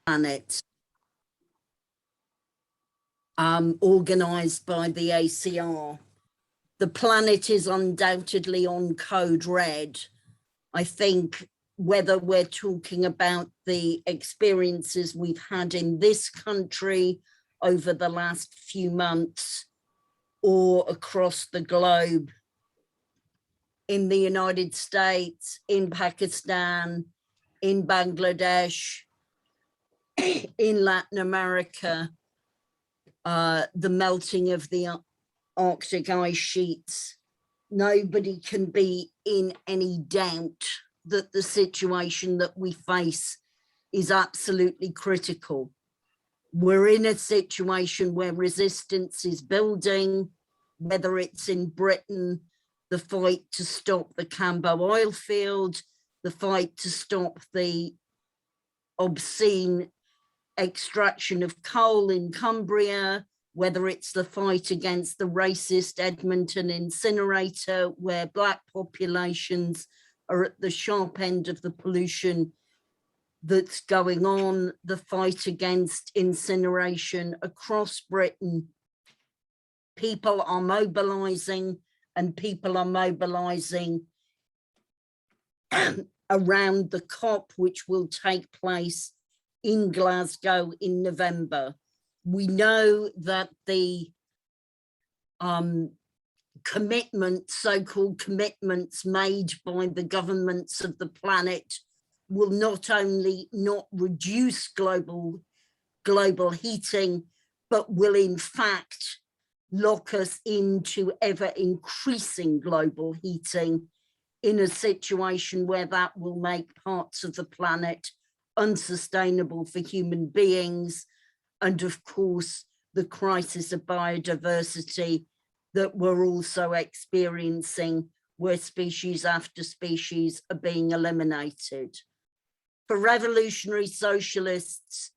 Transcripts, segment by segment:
planet, organised by the ACR. The planet is undoubtedly on code red. I think whether we're talking about the experiences we've had in this country over the last few months or across the globe, in the United States, in Pakistan, in Bangladesh, in Latin America, the melting of the Arctic ice sheets, nobody can be in any doubt that the situation that we face is absolutely critical. We're in a situation where resistance is building, whether it's in Britain, the fight to stop the Cambo oil field, the fight to stop the obscene extraction of coal in Cumbria, whether it's the fight against the racist Edmonton incinerator, where Black populations are at the sharp end of the pollution that's going on, the fight against incineration across Britain. People are mobilising, and people are mobilising around the COP, which will take place in Glasgow in November. We know that the commitments, so-called commitments made by the governments of the planet will not only not reduce global heating, but will in fact lock us into ever increasing global heating in a situation where that will make parts of the planet unsustainable for human beings. And of course, the crisis of biodiversity that we're also experiencing, where species after species are being eliminated. For revolutionary socialists,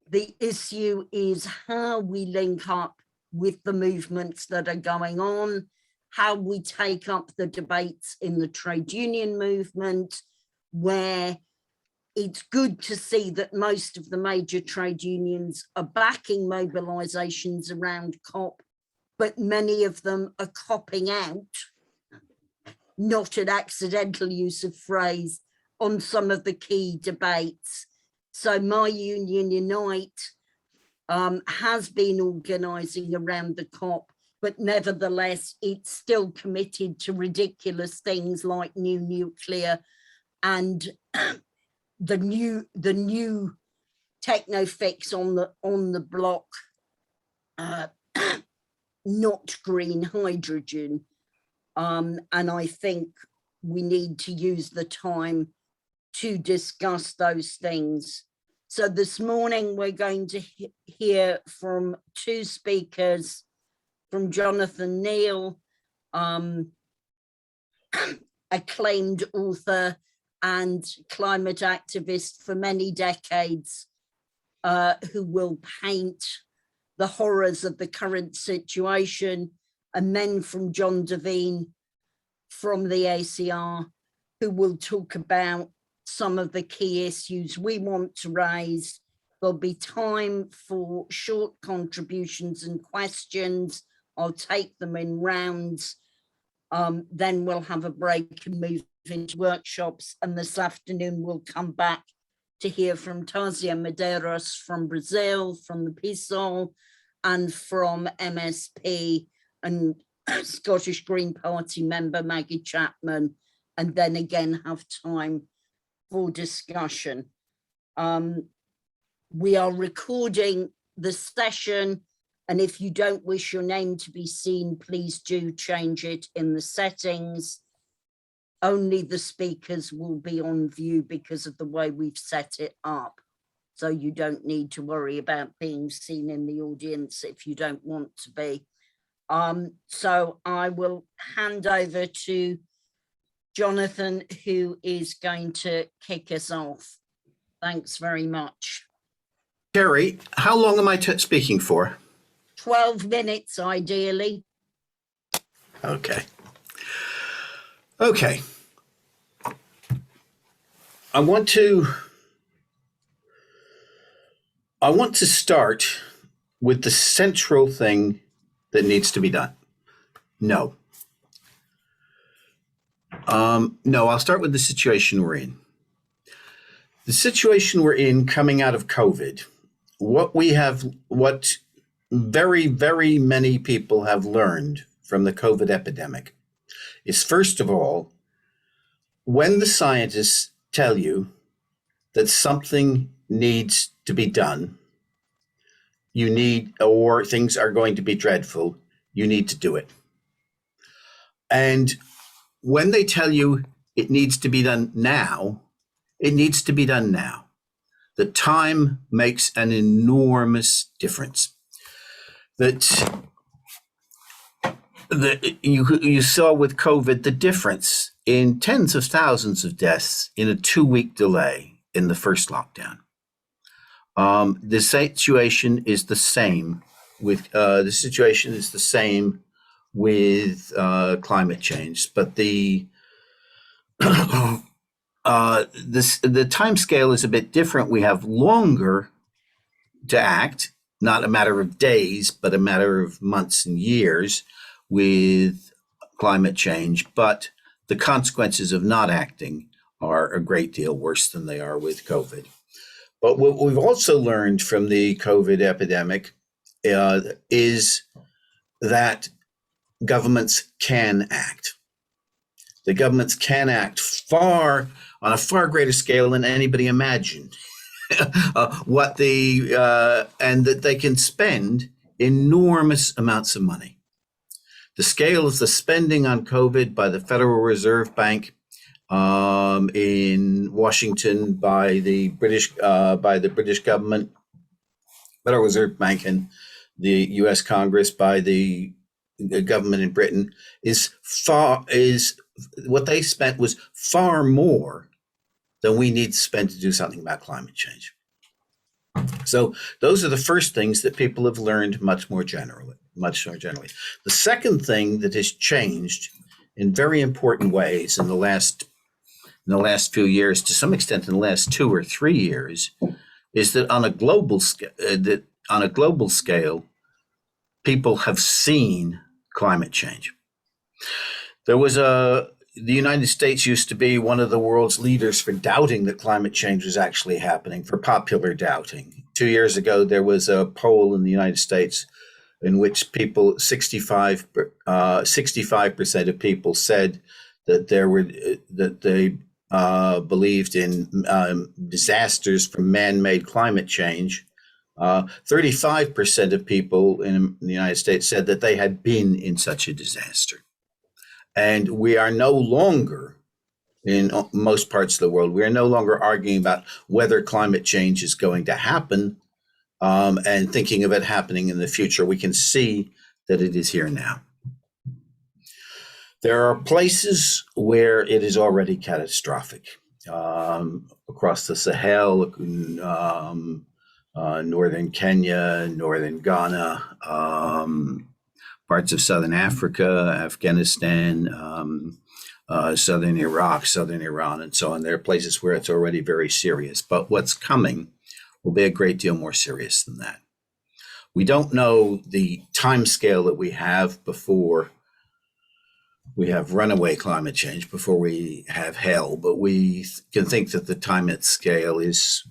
the issue is how we link up with the movements that are going on, how we take up the debates in the trade union movement, where it's good to see that most of the major trade unions are backing mobilizations around COP, but many of them are copping out, not an accidental use of phrase, on some of the key debates. So My Union Unite has been organising around the COP, but nevertheless, it's still committed to ridiculous things like new nuclear and the new techno-fix on the block, not green hydrogen. And I think we need to use the time to discuss those things. So this morning we're going to hear from two speakers, from Jonathan Neale, acclaimed author and climate activist for many decades, who will paint the horrors of the current situation, and then from John Devine from the ACR, who will talk about some of the key issues we want to raise. There'll be time for short contributions and questions. I'll take them in rounds. Then we'll have a break and move into workshops. And this afternoon, we'll come back to hear from Tazia Medeiros from Brazil, from the PSOL, and from MSP and Scottish Green Party member Maggie Chapman, and then again have time for discussion. We are recording the session, and if you don't wish your name to be seen, please do change it in the settings. Only the speakers will be on view because of the way we've set it up. So you don't need to worry about being seen in the audience if you don't want to be. So I will hand over to Jonathan, who is going to kick us off. Thanks very much. Kerry, how long am I speaking for? 12 minutes, ideally. Okay. Okay. I want to I want to start with the central thing that needs to be done. No. No, I'll start with the situation we're in. The situation we're in coming out of COVID, what very, very many people have learned from the COVID epidemic is, first of all, when the scientists tell you that something needs to be done, or things are going to be dreadful, you need to do it. And when they tell you it needs to be done now, it needs to be done now. The time makes an enormous difference. You saw with COVID the difference in tens of thousands of deaths in a 2-week delay in the first lockdown. The situation is the same with climate change, but the time scale is a bit different. We have longer to act, not a matter of days, but a matter of months and years with climate change. But the consequences of not acting are a great deal worse than they are with COVID. But what we've also learned from the COVID epidemic is that governments can act. The governments can act on a far greater scale than anybody imagined. And that they can spend enormous amounts of money. The scale of the spending on COVID by the Federal Reserve Bank in Washington, by the British government, Federal Reserve Bank, and the U.S. Congress, by the government in Britain, is what they spent was far more than we need to spend to do something about climate change. So those are the first things that people have learned much more generally. The second thing that has changed in very important ways in the last few years, to some extent in the last 2 or 3 years, is that on a global scale, people have seen climate change. The United States used to be one of the world's leaders for doubting that climate change was actually happening, for popular doubting. 2 years ago, there was a poll in the United States in which 65% of people said that they believed in disasters from man-made climate change. 35% of people in the United States said that they had been in such a disaster. And we are no longer, in most parts of the world, we are no longer arguing about whether climate change is going to happen and thinking of it happening in the future. We can see that it is here now. There are places where it is already catastrophic. Across the Sahel, northern Kenya, northern Ghana, parts of southern Africa, Afghanistan, southern Iraq, southern Iran, and so on. There are places where it's already very serious. But what's coming will be a great deal more serious than that. We don't know the time scale that we have before we have runaway climate change, before we have hell, but we can think that the time at scale is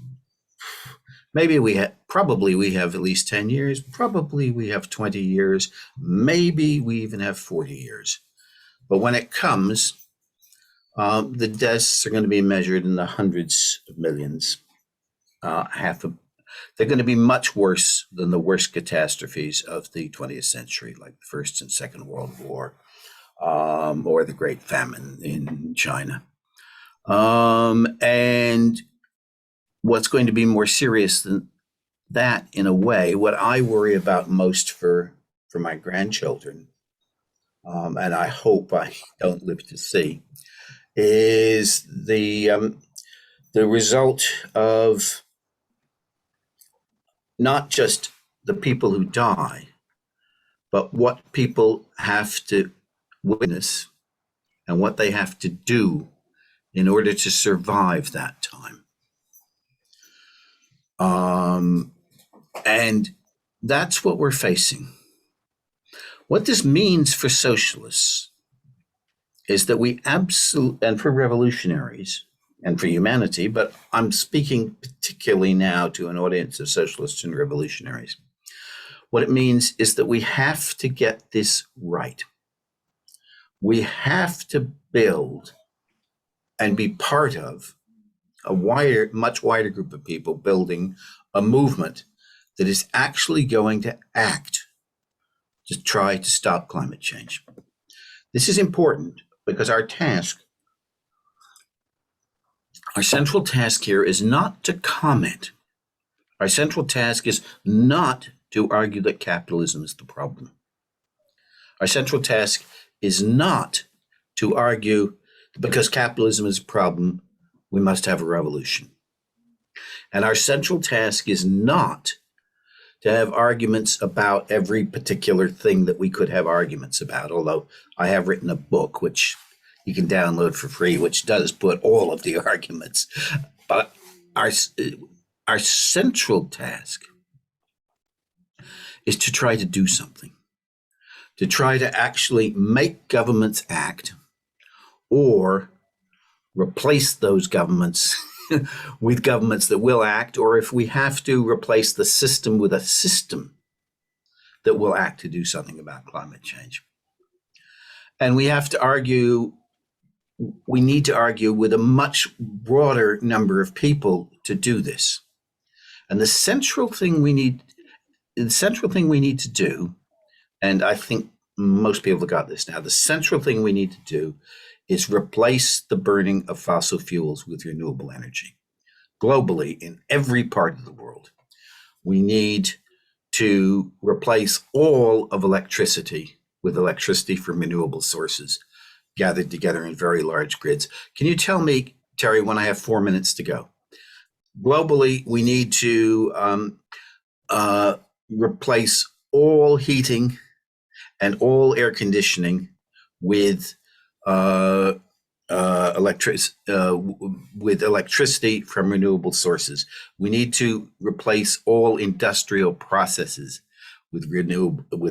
probably we have at least 10 years, probably we have 20 years, maybe we even have 40 years. But when it comes, the deaths are going to be measured in the hundreds of millions. They're going to be much worse than the worst catastrophes of the 20th century, like the First and Second World War, or the Great Famine in China. And what's going to be more serious than that, in a way, what I worry about most for my grandchildren, and I hope I don't live to see, is the result of not just the people who die, but what people have to witness and what they have to do in order to survive that time. And that's what we're facing. What this means for socialists is that we absolutely, and for revolutionaries and for humanity, but I'm speaking particularly now to an audience of socialists and revolutionaries. What it means is that we have to get this right. We have to build and be part of a wider, much wider group of people building a movement that is actually going to act to try to stop climate change. This is important because our central task here is not to comment. Our central task is not to argue that capitalism is the problem. Our central task is not to argue because capitalism is a problem, we must have a revolution. And our central task is not to have arguments about every particular thing that we could have arguments about, although I have written a book which you can download for free, which does put all of the arguments. But our central task is to try to do something, to try to actually make governments act or replace those governments with governments that will act, or if we have to, replace the system with a system that will act to do something about climate change. And we have to argue, we need to argue with a much broader number of people to do this. And the central thing we need to do, and I think most people have got this now, the central thing we need to do is replace the burning of fossil fuels with renewable energy. Globally, in every part of the world, we need to replace all of electricity with electricity from renewable sources gathered together in very large grids. Can you tell me, Terry, when I have 4 minutes to go? Globally, we need to replace all heating and all air conditioning with electricity from renewable sources. We need to replace all industrial processes with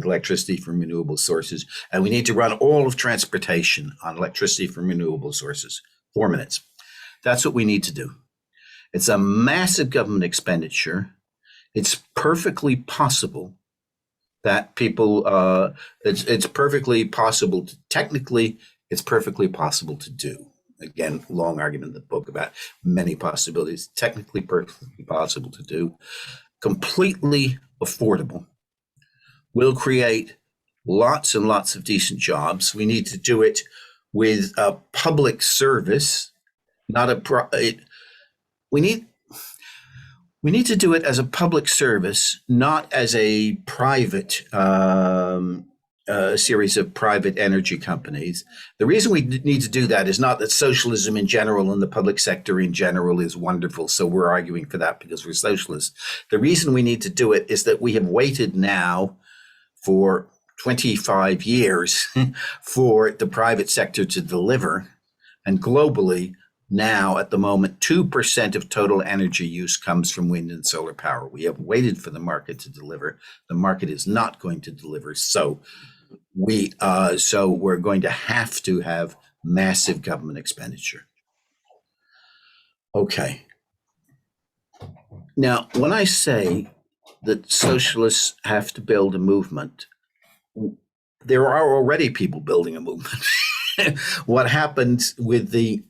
electricity from renewable sources, and we need to run all of transportation on electricity from renewable sources. 4 minutes. That's what we need to do. It's a massive government expenditure. It's perfectly possible that people, it's perfectly possible to, technically, it's perfectly possible to do. Again, long argument in the book about many possibilities, technically perfectly possible to do, completely affordable, will create lots and lots of decent jobs. We need to do it with a public service, not a, we need to do it as a public service, not as a private series of private energy companies. The reason we need to do that is not that socialism in general and the public sector in general is wonderful, so we're arguing for that because we're socialists. The reason we need to do it is that we have waited now for 25 years for the private sector to deliver, and globally, now, at the moment, 2% of total energy use comes from wind and solar power. We have waited for the market to deliver. The market is not going to deliver. So we're going to have massive government expenditure. Okay. Now, when I say that socialists have to build a movement, there are already people building a movement. What happened with the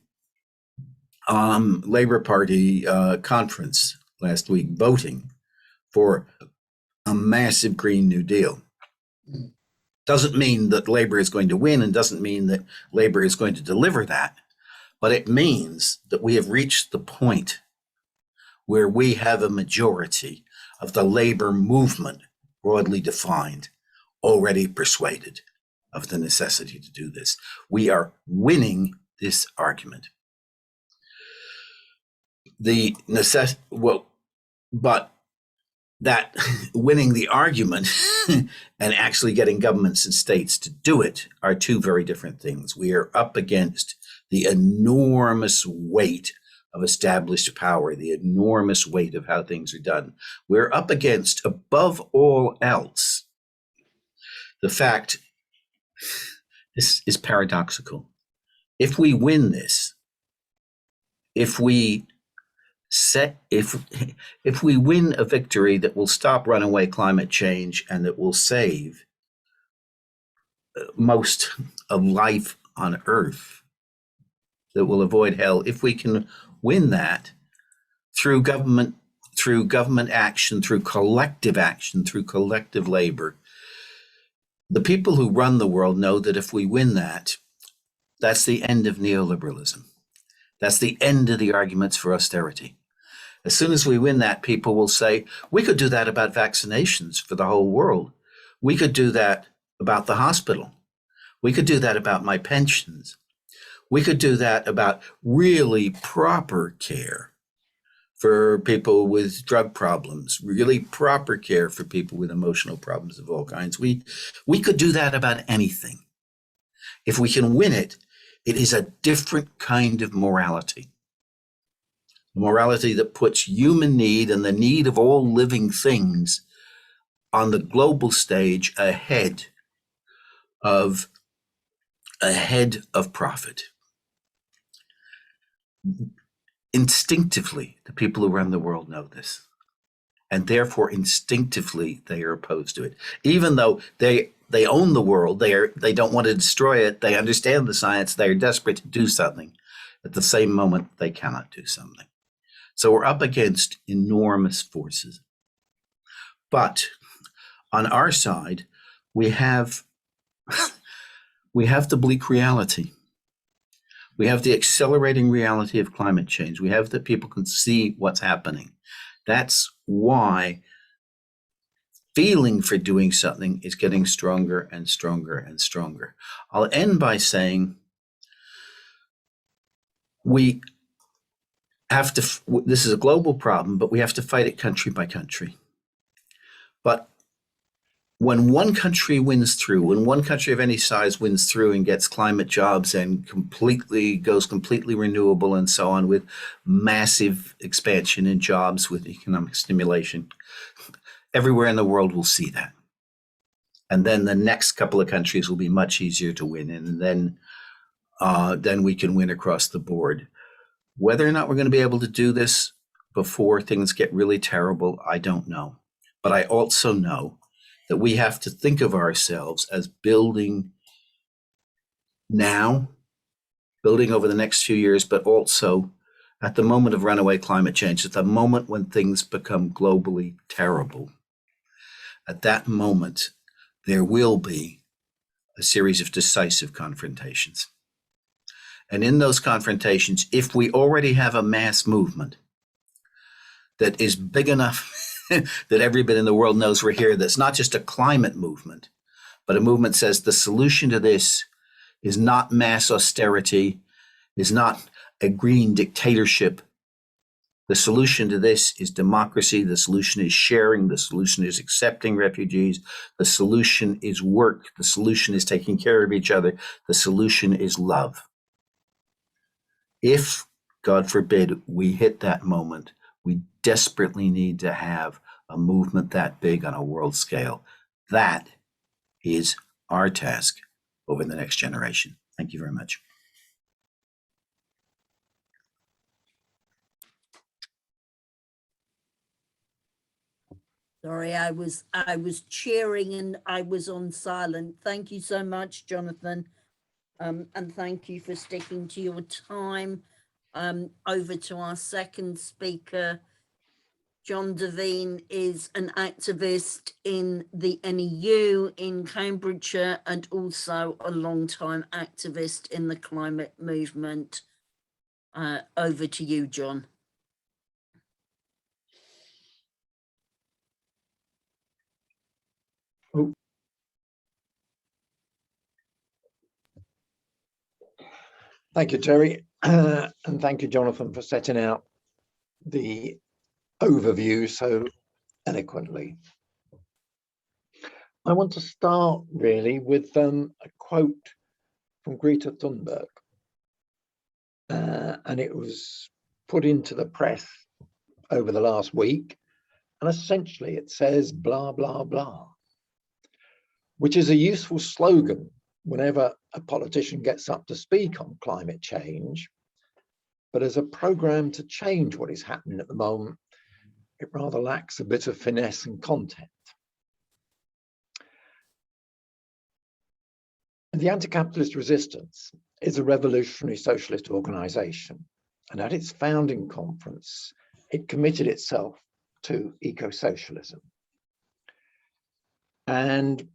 Labour Party conference last week, voting for a massive Green New Deal, doesn't mean that Labour is going to win and doesn't mean that Labour is going to deliver that, but it means that we have reached the point where we have a majority of the Labour movement, broadly defined, already persuaded of the necessity to do this. We are winning this argument. But that winning the argument and actually getting governments and states to do it are two very different things. We are up against the enormous weight of established power, the enormous weight of how things are done. We're up against, above all else, the fact, this is paradoxical. If we win this, if we win a victory that will stop runaway climate change and that will save most of life on Earth, that will avoid hell, if we can win that through government action, through collective labor, the people who run the world know that if we win that, that's the end of neoliberalism. That's the end of the arguments for austerity. As soon as we win that, people will say, we could do that about vaccinations for the whole world. We could do that about the hospital. We could do that about my pensions. We could do that about really proper care for people with drug problems, really proper care for people with emotional problems of all kinds. We could do that about anything. If we can win it, it is a different kind of morality. A morality that puts human need and the need of all living things on the global stage ahead of profit. Instinctively, the people who run the world know this, and therefore instinctively they are opposed to it. Even though they own the world, they don't want to destroy it, they understand the science, they are desperate to do something. At the same moment, they cannot do something. So we're up against enormous forces. But on our side, we have the bleak reality. We have the accelerating reality of climate change. We have that people can see what's happening. That's why feeling for doing something is getting stronger and stronger and stronger. I'll end by saying we have to, this is a global problem, but we have to fight it country by country. But when one country wins through, when one country of any size wins through and gets climate jobs and goes completely renewable and so on, with massive expansion in jobs, with economic stimulation, everywhere in the world will see that. And then the next couple of countries will be much easier to win in, and then we can win across the board. Whether or not we're going to be able to do this before things get really terrible, I don't know. But I also know that we have to think of ourselves as building now, building over the next few years, but also at the moment of runaway climate change, at the moment when things become globally terrible. At that moment, there will be a series of decisive confrontations. And in those confrontations, if we already have a mass movement that is big enough that everybody in the world knows we're here, that's not just a climate movement, but a movement says the solution to this is not mass austerity, is not a green dictatorship. The solution to this is democracy. The solution is sharing. The solution is accepting refugees. The solution is work. The solution is taking care of each other. The solution is love. If, God forbid, we hit that moment, we desperately need to have a movement that big on a world scale. That is our task over the next generation. Thank you very much. Sorry, I was cheering and I was on silent. Thank you so much, Jonathan. And thank you for sticking to your time. Over to our second speaker. John Devine is an activist in the NEU in Cambridgeshire and also a long-time activist in the climate movement. Over to you, John. Oh. Thank you, Terry, and thank you, Jonathan, for setting out the overview so eloquently. I want to start really with a quote from Greta Thunberg, and it was put into the press over the last week, and essentially it says blah, blah, blah, which is a useful slogan whenever a politician gets up to speak on climate change. But as a program to change what is happening at the moment, it rather lacks a bit of finesse and content. And the Anti-Capitalist Resistance is a revolutionary socialist organisation. And at its founding conference, it committed itself to eco-socialism. And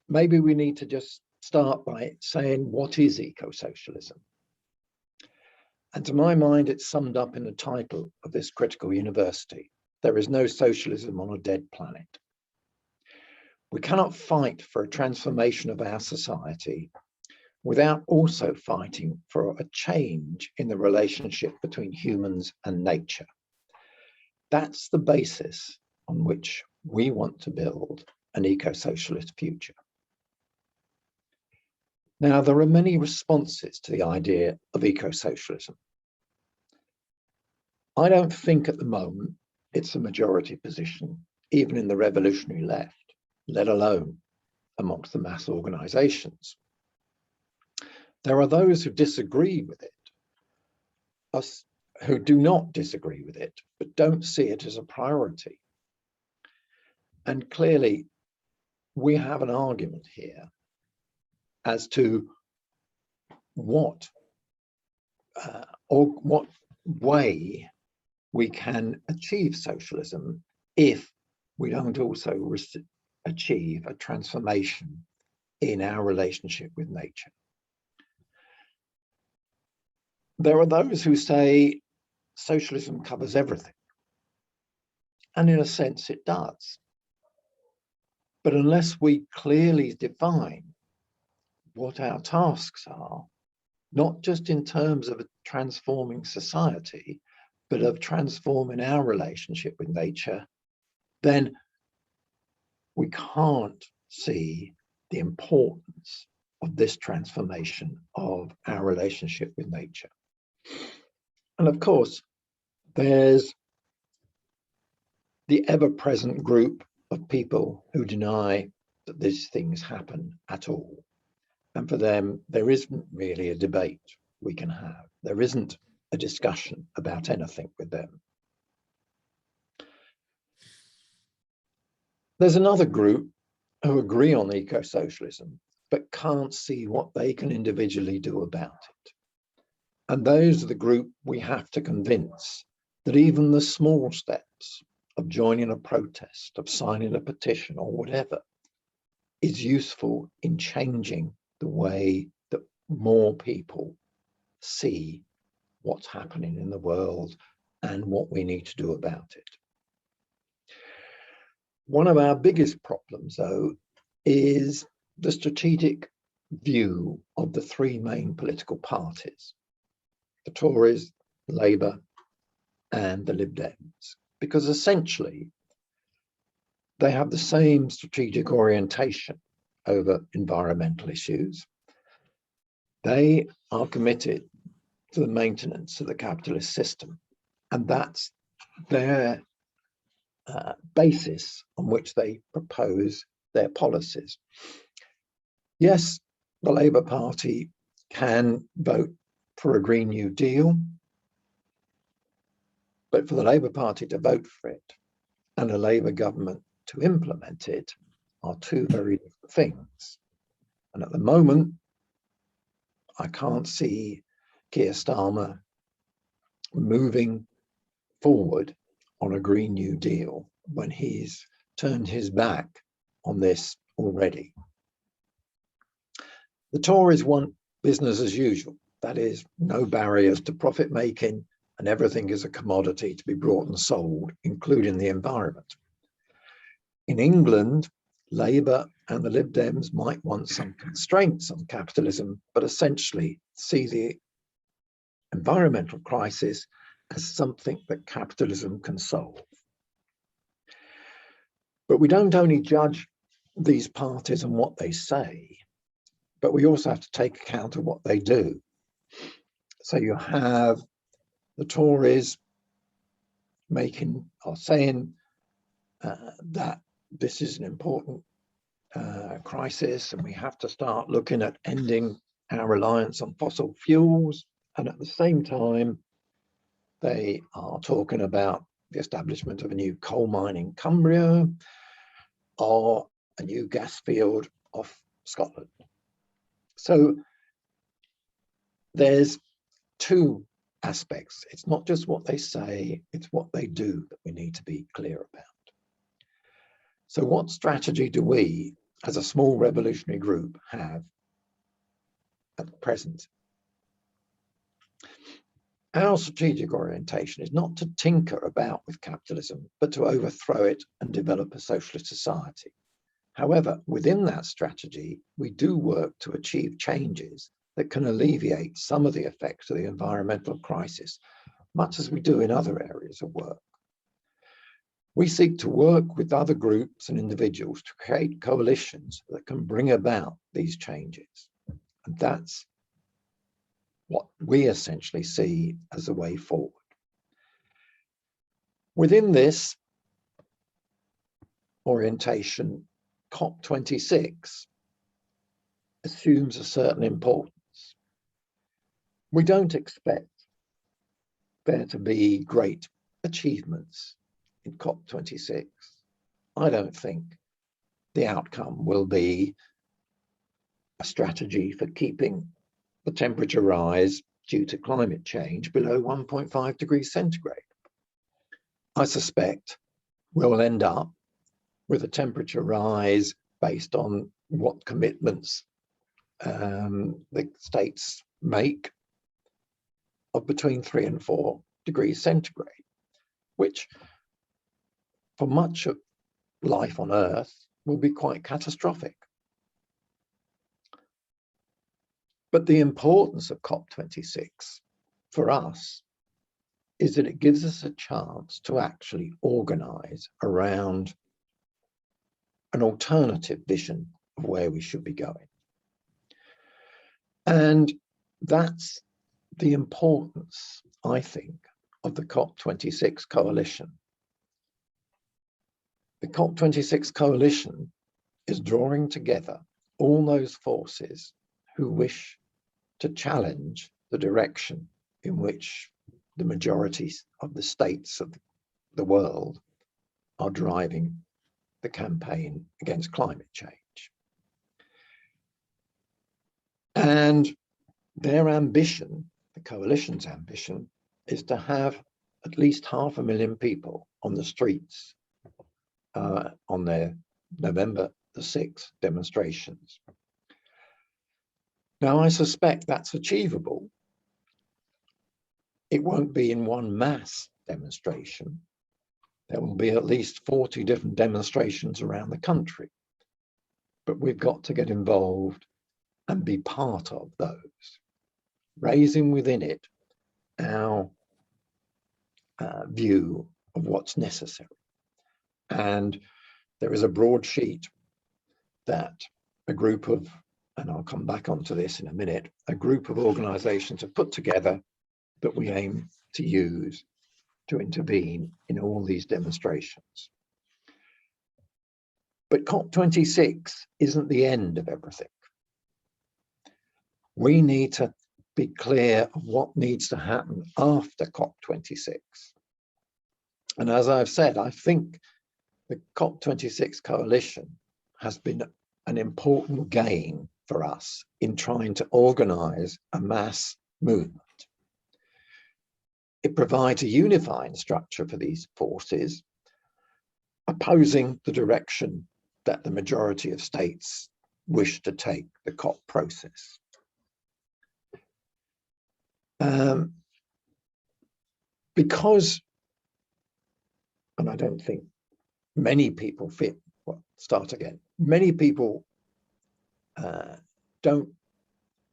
maybe we need to just start by saying, what is eco-socialism? And to my mind, it's summed up in the title of this critical university. There is no socialism on a dead planet. We cannot fight for a transformation of our society without also fighting for a change in the relationship between humans and nature. That's the basis on which we want to build an eco-socialist future. Now, there are many responses to the idea of eco-socialism. I don't think at the moment it's a majority position, even in the revolutionary left, let alone amongst the mass organizations. There are those who disagree with it, us who do not disagree with it, but don't see it as a priority. And clearly, we have an argument here as to what way we can achieve socialism if we don't also achieve a transformation in our relationship with nature. There are those who say socialism covers everything. And in a sense, it does. But unless we clearly define what our tasks are, not just in terms of transforming society, but of transforming our relationship with nature, then we can't see the importance of this transformation of our relationship with nature. And of course, there's the ever-present group of people who deny that these things happen at all. And for them, there isn't really a debate we can have. There isn't a discussion about anything with them. There's another group who agree on eco-socialism, but can't see what they can individually do about it. And those are the group we have to convince that even the small steps of joining a protest, of signing a petition or whatever, is useful in changing the way that more people see what's happening in the world and what we need to do about it. One of our biggest problems, though, is the strategic view of the three main political parties, the Tories, Labour, and the Lib Dems, because essentially they have the same strategic orientation over environmental issues. They are committed to the maintenance of the capitalist system, and that's their basis on which they propose their policies. Yes, the Labour Party can vote for a Green New Deal, but for the Labour Party to vote for it and a Labour government to implement it are two very different things. And at the moment, I can't see Keir Starmer moving forward on a Green New Deal when he's turned his back on this already. The Tories want business as usual. That is, no barriers to profit making, and everything is a commodity to be bought and sold, including the environment. In England, Labour and the Lib Dems might want some constraints on capitalism, but essentially see the environmental crisis as something that capitalism can solve. But we don't only judge these parties and what they say, but we also have to take account of what they do. So you have the Tories making or saying that this is an important crisis and we have to start looking at ending our reliance on fossil fuels. And at the same time, they are talking about the establishment of a new coal mine in Cumbria or a new gas field off Scotland. So there's two aspects. It's not just what they say, it's what they do that we need to be clear about. So what strategy do we, as a small revolutionary group, have at present? Our strategic orientation is not to tinker about with capitalism, but to overthrow it and develop a socialist society. However, within that strategy, we do work to achieve changes that can alleviate some of the effects of the environmental crisis, much as we do in other areas of work. We seek to work with other groups and individuals to create coalitions that can bring about these changes. And that's what we essentially see as the way forward. Within this orientation, COP26 assumes a certain importance. We don't expect there to be great achievements in COP26. I don't think the outcome will be a strategy for keeping the temperature rise due to climate change below 1.5 degrees centigrade. I suspect we'll end up with a temperature rise based on what commitments the states make of between 3 and 4 degrees centigrade, which for much of life on Earth will be quite catastrophic. But the importance of COP26 for us is that it gives us a chance to actually organize around an alternative vision of where we should be going. And that's the importance, I think, of the COP26 coalition. The COP26 coalition is drawing together all those forces who wish to challenge the direction in which the majorities of the states of the world are driving the campaign against climate change. And their ambition, the coalition's ambition, is to have at least 500,000 people on the streets on their November the 6th demonstrations. Now, I suspect that's achievable. It won't be in one mass demonstration. There will be at least 40 different demonstrations around the country. But we've got to get involved and be part of those, raising within it our view of what's necessary. And there is a broadsheet that a group of, and I'll come back onto this in a minute, a group of organizations have put together that we aim to use to intervene in all these demonstrations. But COP26 isn't the end of everything. We need to be clear of what needs to happen after COP26. And as I've said, I think the COP26 coalition has been an important gain for us in trying to organize a mass movement. It provides a unifying structure for these forces, opposing the direction that the majority of states wish to take the COP process. Because, and I don't think many people many people don't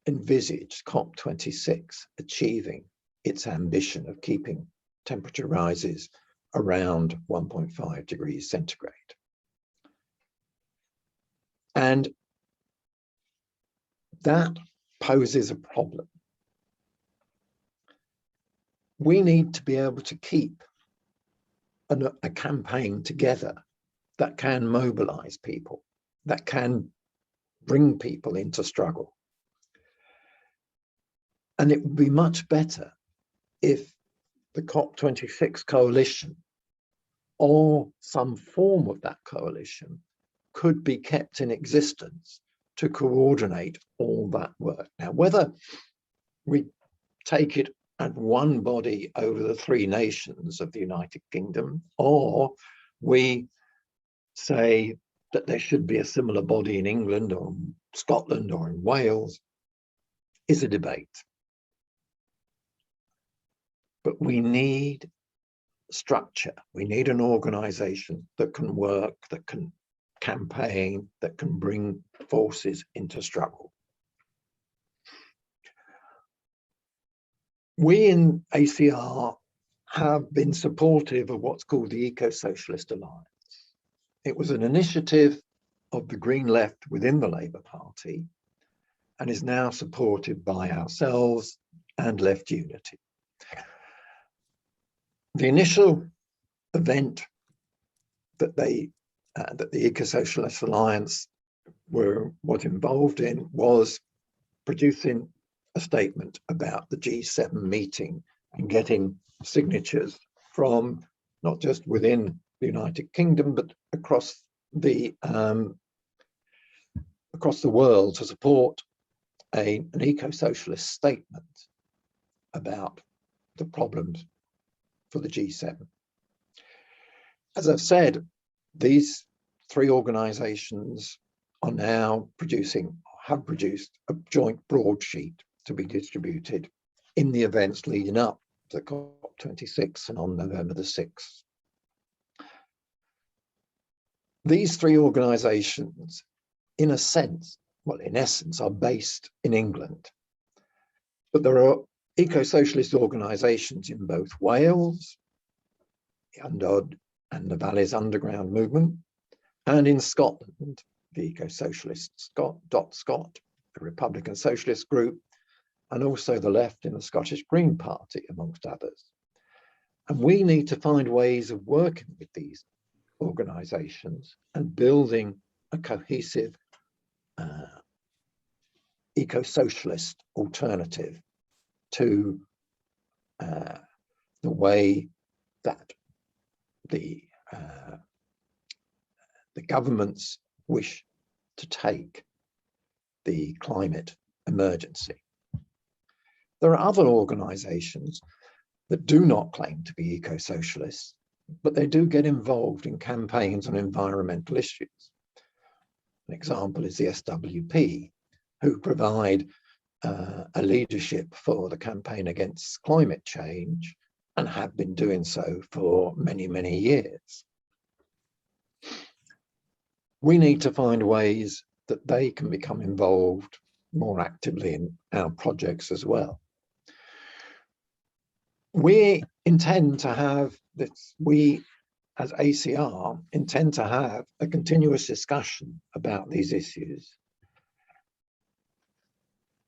envisage COP26 achieving its ambition of keeping temperature rises around 1.5 degrees centigrade. And that poses a problem. We need to be able to keep a campaign together that can mobilize people, that can bring people into struggle. And it would be much better if the COP26 coalition or some form of that coalition could be kept in existence to coordinate all that work. Now, whether we take it as one body over the three nations of the United Kingdom, or we say that there should be a similar body in England or Scotland or in Wales, is a debate. But we need structure. We need an organization that can work, that can campaign, that can bring forces into struggle. We in ACR have been supportive of what's called the Eco-Socialist Alliance. It was an initiative of the Green Left within the Labour Party and is now supported by ourselves and Left Unity. The initial event that the Eco-Socialist Alliance was involved in was producing a statement about the G7 meeting and getting signatures from not just within the United Kingdom, but across the world to support an eco-socialist statement about the problems for the G7. As I've said, these three organizations are now have produced a joint broadsheet to be distributed in the events leading up to COP26 and on November the 6th. These three organizations, in essence, are based in England. But there are eco-socialist organizations in both Wales, the UNDOD and the Valleys Underground Movement, and in Scotland, the Eco-Socialist Scot, the Republican Socialist Group, and also the left in the Scottish Green Party, amongst others. And we need to find ways of working with these organizations and building a cohesive eco-socialist alternative to the way that the governments wish to take the climate emergency. There are other organizations that do not claim to be eco-socialists, but they do get involved in campaigns on environmental issues. An example is the SWP, who provide a leadership for the campaign against climate change and have been doing so for many, many years. We need to find ways that they can become involved more actively in our projects as well. We intend to have this, we as ACR intend to have a continuous discussion about these issues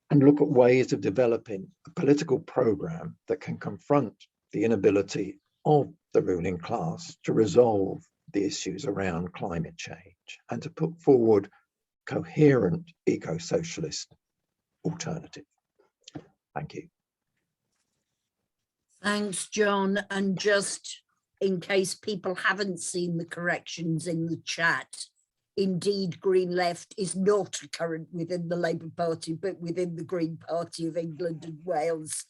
and look at ways of developing a political program that can confront the inability of the ruling class to resolve the issues around climate change and to put forward coherent eco-socialist alternative. Thank you. Thanks, John. And just in case people haven't seen the corrections in the chat, indeed, Green Left is not a current within the Labour Party, but within the Green Party of England and Wales.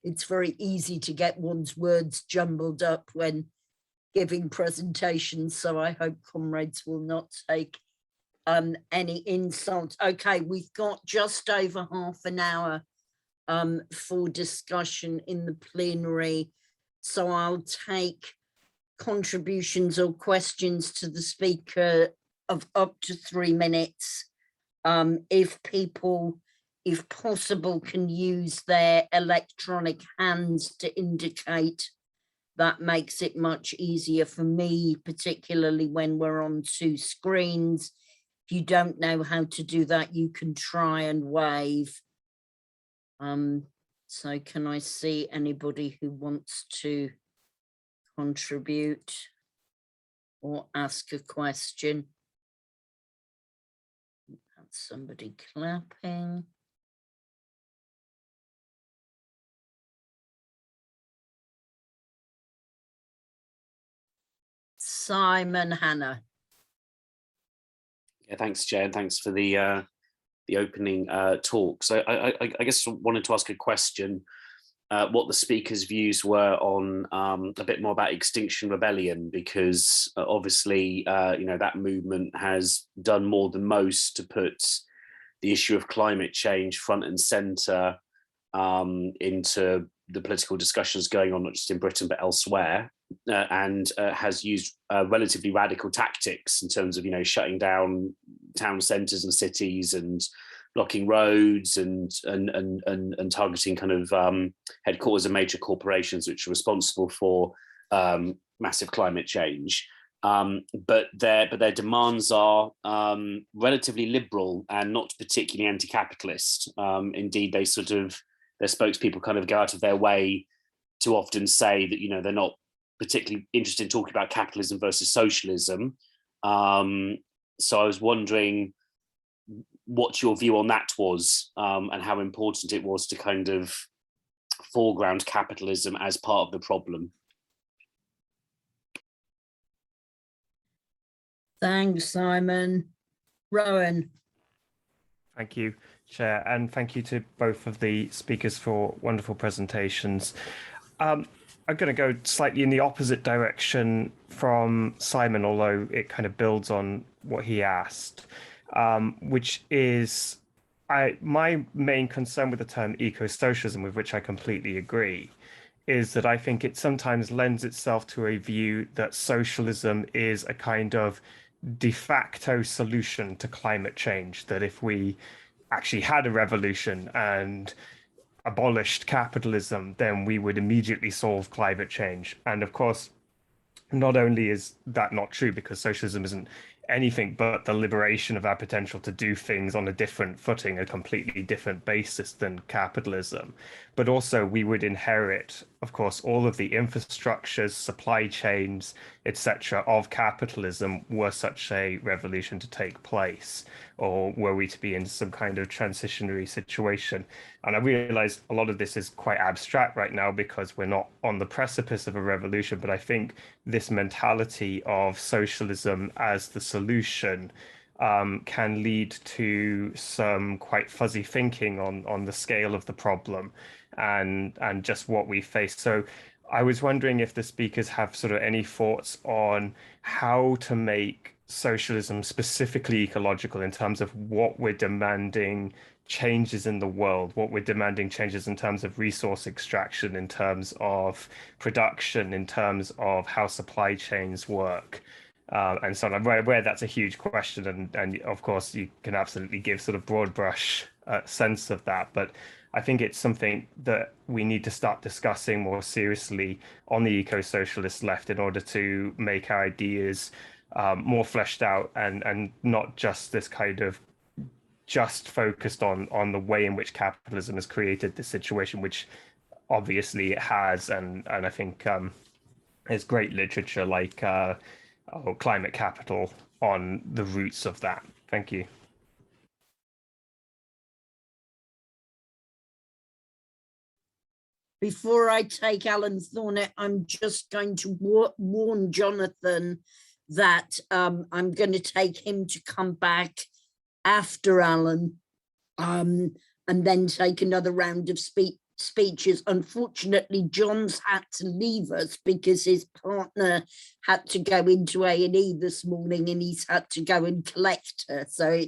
It's very easy to get one's words jumbled up when giving presentations, so I hope comrades will not take any insult. Okay, we've got just over half an hour for discussion in the plenary, so I'll take contributions or questions to the speaker of up to 3 minutes. If people, if possible, can use their electronic hands to indicate, that makes it much easier for me, particularly when we're on 2 screens. If you don't know how to do that, you can try and wave. So can I see anybody who wants to contribute or ask a question? That's somebody clapping. Simon Hannah. Yeah, thanks, Jay, and thanks for the opening talk. So I guess I wanted to ask a question, what the speakers' views were on a bit more about Extinction Rebellion, because obviously, that movement has done more than most to put the issue of climate change front and center into the political discussions going on, not just in Britain, but elsewhere, and has used relatively radical tactics in terms of, shutting down town centres and cities and blocking roads and targeting kind of headquarters of major corporations which are responsible for massive climate change. But their demands are relatively liberal and not particularly anti-capitalist. Indeed, their spokespeople kind of go out of their way to often say that they're not particularly interested in talking about capitalism versus socialism. So I was wondering what your view on that was, and how important it was to kind of foreground capitalism as part of the problem. Thanks, Simon. Rowan. Thank you, Chair, and thank you to both of the speakers for wonderful presentations. I'm going to go slightly in the opposite direction from Simon, although it kind of builds on what he asked, which is my main concern with the term eco-socialism, with which I completely agree, is that I think it sometimes lends itself to a view that socialism is a kind of de facto solution to climate change, that if we actually had a revolution and abolished capitalism, then we would immediately solve climate change. And of course, not only is that not true, because socialism isn't anything but the liberation of our potential to do things on a different footing, a completely different basis than capitalism, but also we would inherit, of course, all of the infrastructures, supply chains, etc. of capitalism were such a revolution to take place, or were we to be in some kind of transitionary situation. And I realize a lot of this is quite abstract right now because we're not on the precipice of a revolution, but I think this mentality of socialism as the solution can lead to some quite fuzzy thinking on the scale of the problem and just what we face. So I was wondering if the speakers have sort of any thoughts on how to make socialism specifically ecological in terms of what we're demanding changes in the world, what we're demanding changes in terms of resource extraction, in terms of production, in terms of how supply chains work. And so I'm aware that's a huge question, and of course you can absolutely give sort of broad brush sense of that, but I think it's something that we need to start discussing more seriously on the eco-socialist left in order to make our ideas more fleshed out and not just this kind of just focused on the way in which capitalism has created this situation, which obviously it has, and I think there's great literature like Climate Capital on the roots of that. Thank you. Before I take Alan Thornett, I'm just going to warn Jonathan that I'm going to take him to come back after Alan, and then take another round of speeches. Unfortunately, John's had to leave us because his partner had to go into A&E this morning and he's had to go and collect her. So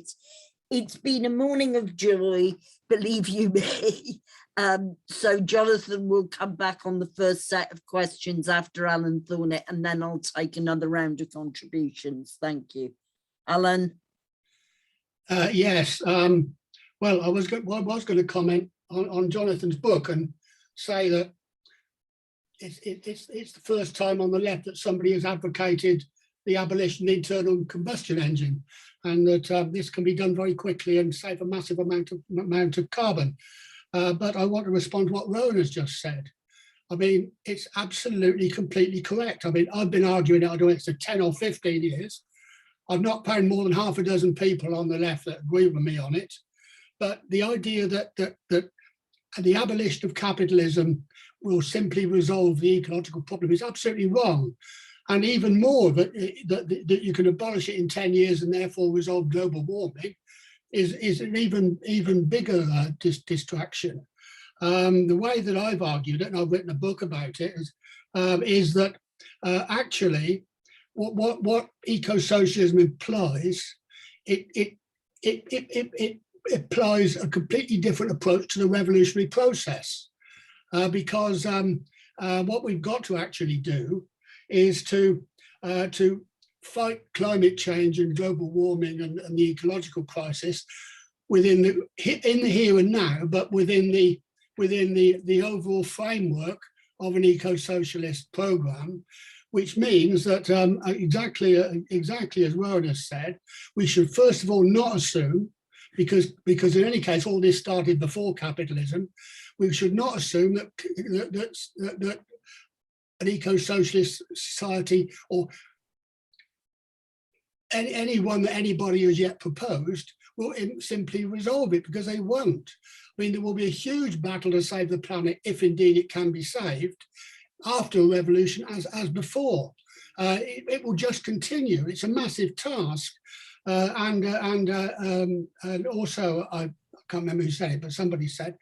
it's been a morning of joy, believe you me. So Jonathan will come back on the first set of questions after Alan Thornett, and then I'll take another round of contributions. Thank you. Alan? Yes. Well, I was going to comment on Jonathan's book and say that it's the first time on the left that somebody has advocated the abolition of the internal combustion engine, and that this can be done very quickly and save a massive amount of carbon. But I want to respond to what Rowan has just said. I mean, it's absolutely, completely correct. I mean, I've been arguing it, I don't know, it's for 10 or 15 years. I've not found more than half a dozen people on the left that agree with me on it. But the idea that the abolition of capitalism will simply resolve the ecological problem is absolutely wrong. And even more, that you can abolish it in 10 years and therefore resolve global warming is an even bigger distraction. The way that I've argued it, and I've written a book about it, is that actually what eco-socialism implies, it applies a completely different approach to the revolutionary process, because what we've got to actually do is to fight climate change and global warming and the ecological crisis in the here and now, but within the overall framework of an eco-socialist program, which means that exactly as Rowan has said, we should first of all not assume, because in any case all this started before capitalism, we should not assume that an eco-socialist society or anyone that anybody has yet proposed will simply resolve it, because they won't. I mean, there will be a huge battle to save the planet, if indeed it can be saved, after a revolution as before. It will just continue. It's a massive task. And also, I can't remember who said it, but somebody said,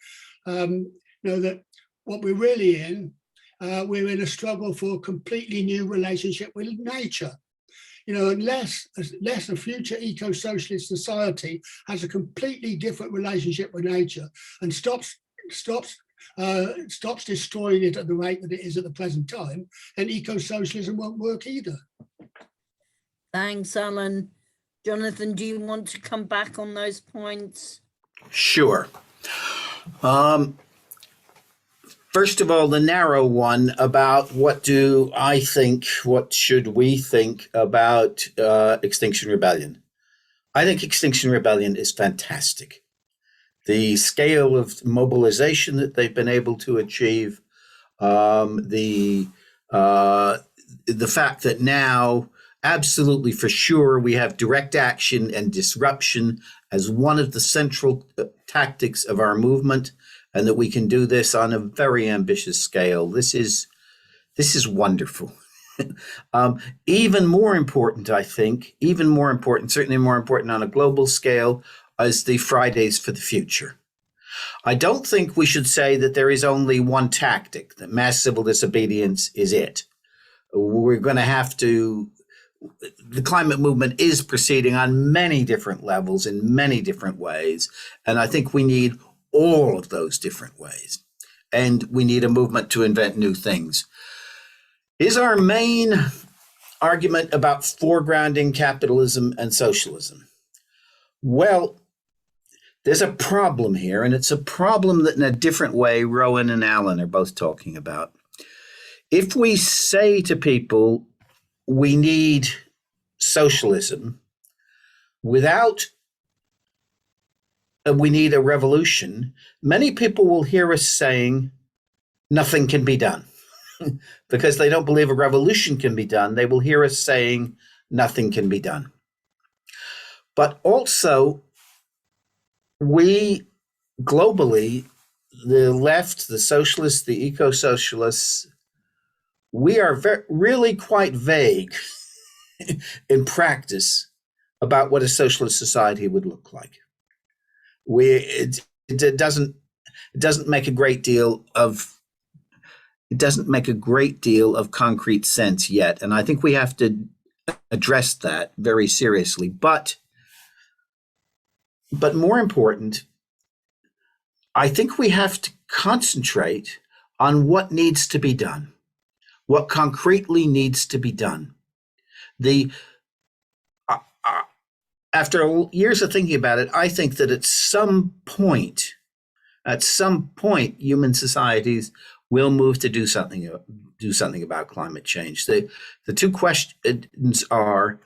that what we're really in, we're in a struggle for a completely new relationship with nature. Unless a future eco-socialist society has a completely different relationship with nature and stops destroying it at the rate that it is at the present time, then eco-socialism won't work either. Thanks, Alan. Jonathan, do you want to come back on those points? Sure. First of all, the narrow one about what should we think about Extinction Rebellion? I think Extinction Rebellion is fantastic. The scale of mobilization that they've been able to achieve, the fact that now, absolutely for sure, we have direct action and disruption as one of the central tactics of our movement, and that we can do this on a very ambitious scale. This is wonderful. Even more important, I think, certainly more important on a global scale, is the Fridays for the Future. I don't think we should say that there is only one tactic, that mass civil disobedience is it. We're going to have to, the climate movement is proceeding on many different levels in many different ways, and I think we need all of those different ways. And we need a movement to invent new things. Is our main argument about foregrounding capitalism and socialism? Well, there's a problem here, and it's a problem that in a different way Rowan and Alan are both talking about. If we say to people, we need socialism we need a revolution, many people will hear us saying nothing can be done. Because they don't believe a revolution can be done, they will hear us saying nothing can be done. But also, we globally, the left, the socialists, the eco-socialists, we are really quite vague in practice about what a socialist society would look like. It doesn't make a great deal of concrete sense yet, and I think we have to address that very seriously. But more important, I think we have to concentrate on what needs to be done, what concretely needs to be done. After years of thinking about it, I think that at some point, human societies will move to do something about climate change. The two questions are: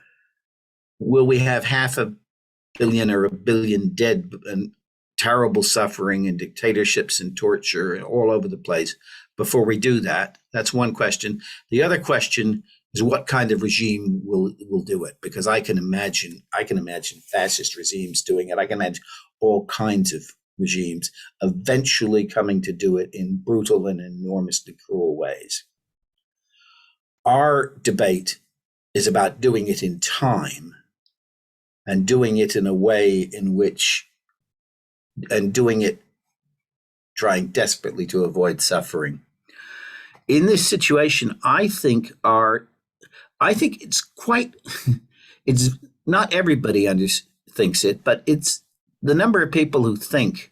will we have 500 million or 1 billion dead and terrible suffering and dictatorships and torture all over the place before we do that. That's one question. The other question is what kind of regime will do it? Because I can imagine fascist regimes doing it. I can imagine all kinds of regimes eventually coming to do it in brutal and enormously cruel ways. Our debate is about doing it in time and doing it in a way in which, and doing it trying desperately to avoid suffering. In this situation, I think it's quite, it's not everybody thinks it, but it's the number of people who think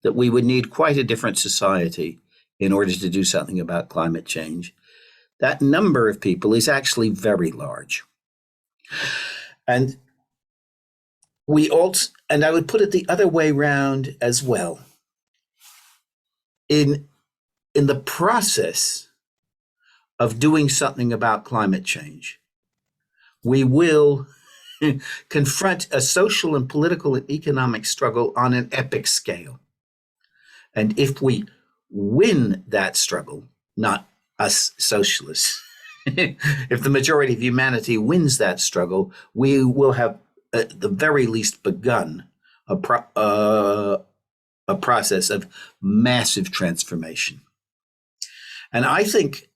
that we would need quite a different society in order to do something about climate change. That number of people is actually very large. And and I would put it the other way around as well. In the process of doing something about climate change, we will confront a social and political and economic struggle on an epic scale. And if we win that struggle, not us socialists, if the majority of humanity wins that struggle, we will have at the very least begun a process of massive transformation. And I think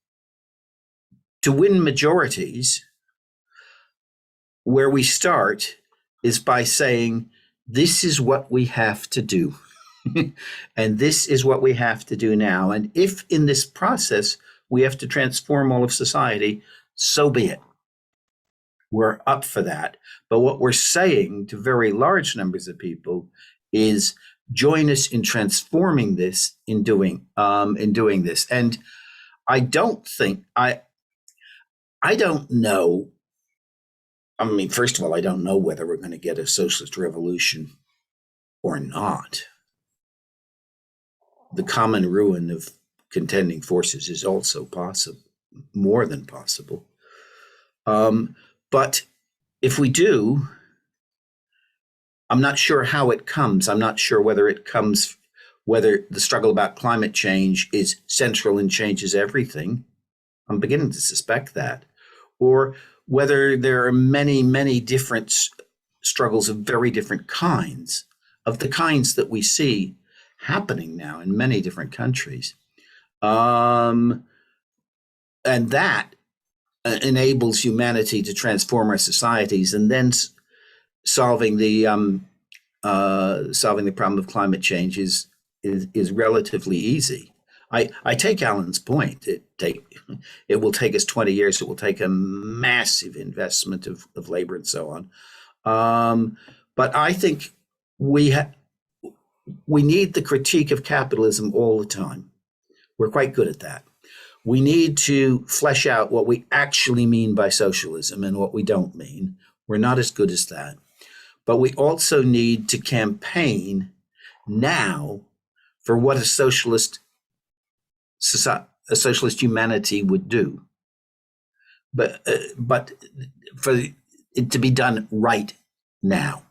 to win majorities, where we start is by saying, this is what we have to do. And this is what we have to do now. And if in this process we have to transform all of society, so be it. We're up for that. But what we're saying to very large numbers of people is join us in transforming this, in doing this. And I don't know. I mean, first of all, I don't know whether we're going to get a socialist revolution or not. The common ruin of contending forces is also possible, more than possible. But if we do, I'm not sure how it comes. I'm not sure whether the struggle about climate change is central and changes everything. I'm beginning to suspect that. Or whether there are many, many different struggles of very different kinds, of the kinds that we see happening now in many different countries. And that enables humanity to transform our societies, and then solving the problem of climate change is relatively easy. I take Alan's point. It will take us 20 years. It will take a massive investment of labor and so on. But I think we need the critique of capitalism all the time. We're quite good at that. We need to flesh out what we actually mean by socialism and what we don't mean. We're not as good as that. But we also need to campaign now for what a socialist humanity would do. But for it to be done right now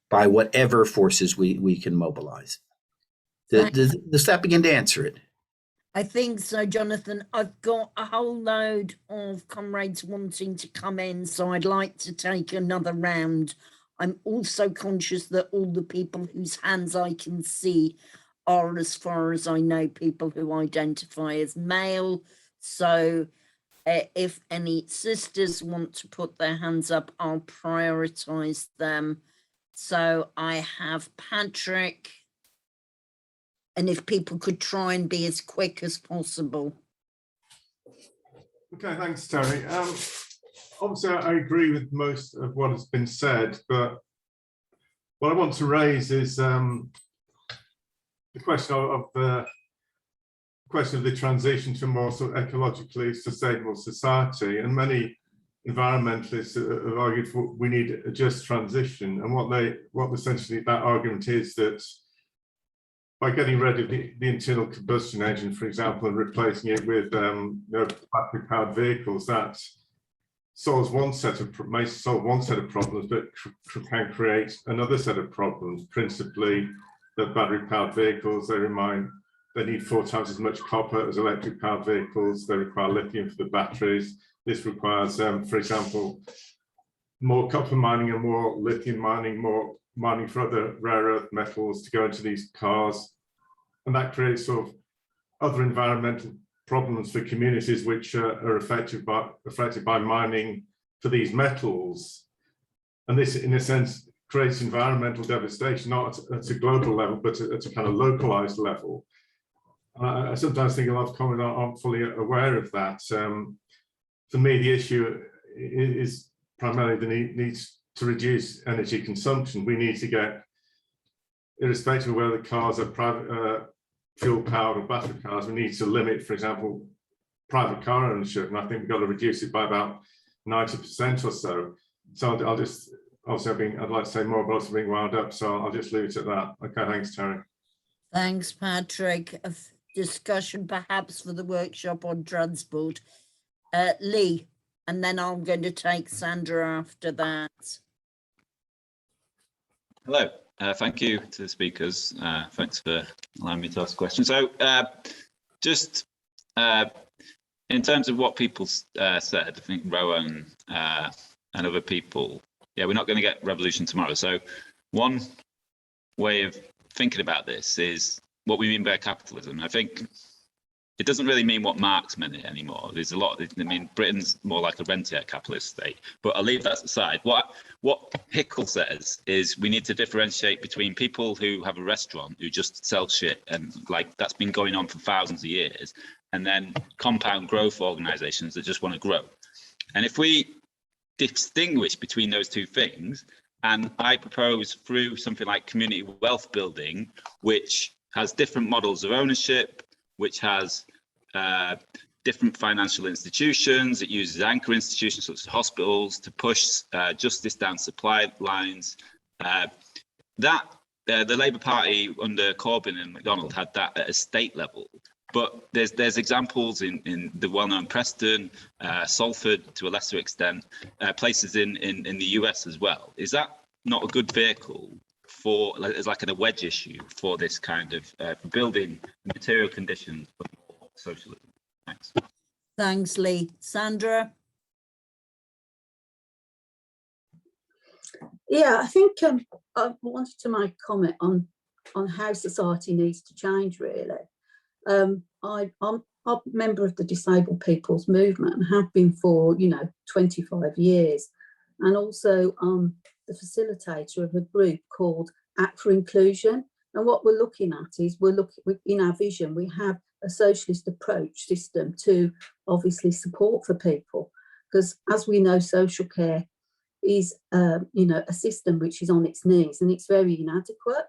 by whatever forces we can mobilize. Does that begin to answer it? I think so, Jonathan. I've got a whole load of comrades wanting to come in, so I'd like to take another round. I'm also conscious that all the people whose hands I can see are, as far as I know, people who identify as male. So if any sisters want to put their hands up, I'll prioritize them. So I have Patrick. And if people could try and be as quick as possible. Okay, thanks, Terry. Obviously, I agree with most of what has been said, but what I want to raise is the question of the transition to a more sort of ecologically sustainable society. And many environmentalists have argued for we need a just transition. And what essentially that argument is that by getting rid of the internal combustion engine, for example, and replacing it with battery-powered vehicles, that solves one set of problems, but can create another set of problems. Principally, that battery-powered vehicles, they remain they need 4 times as much copper as electric powered vehicles. They require lithium for the batteries. This requires, for example, more copper mining and more lithium mining, more mining for other rare earth metals to go into these cars. And that creates sort of other environmental problems for communities which are affected by mining for these metals. And this, in a sense, creates environmental devastation, not at a global level, but at a kind of localized level. I sometimes think a lot of comments aren't fully aware of that. For me, the issue is primarily the need to reduce energy consumption. We need to get, irrespective of whether the cars are private, fuel powered or battery cars, we need to limit, for example, private car ownership. And I think we've got to reduce it by about 90% or so. So I'll just, obviously I'd like to say more, but also being wound up. So I'll just leave it at that. Okay, thanks, Terry. Thanks, Patrick. A discussion perhaps for the workshop on transport. Lee, and then I'm going to take Sandra after that. Hello, thank you to the speakers. Thanks for allowing me to ask questions. So just in terms of what people said, I think Rowan and other people, yeah, we're not going to get revolution tomorrow. So one way of thinking about this is what we mean by capitalism. I think it doesn't really mean what Marx meant it anymore. There's a lot. I mean, Britain's more like a rentier capitalist state. But I'll leave that aside. What Hickel says is we need to differentiate between people who have a restaurant who just sell shit, and like that's been going on for thousands of years, and then compound growth organisations that just want to grow. And if we distinguish between those two things, and I propose through something like community wealth building, which has different models of ownership, which has different financial institutions, it uses anchor institutions such as hospitals to push justice down supply lines. The Labour Party under Corbyn and McDonnell had that at a state level. But there's examples in the well-known Preston, Salford to a lesser extent, places in the US as well. Is that not a good vehicle for, as like a wedge issue for this kind of building material conditions for socialism? Thanks. Thanks, Lee. Sandra? Yeah, I think I wanted to make a comment on how society needs to change, really. I'm a member of the Disabled People's Movement and have been for, 25 years. And also the facilitator of a group called Act for Inclusion. And what we're looking at is in our vision, we have a socialist approach system to obviously support for people. Because as we know, social care is, a system which is on its knees and it's very inadequate.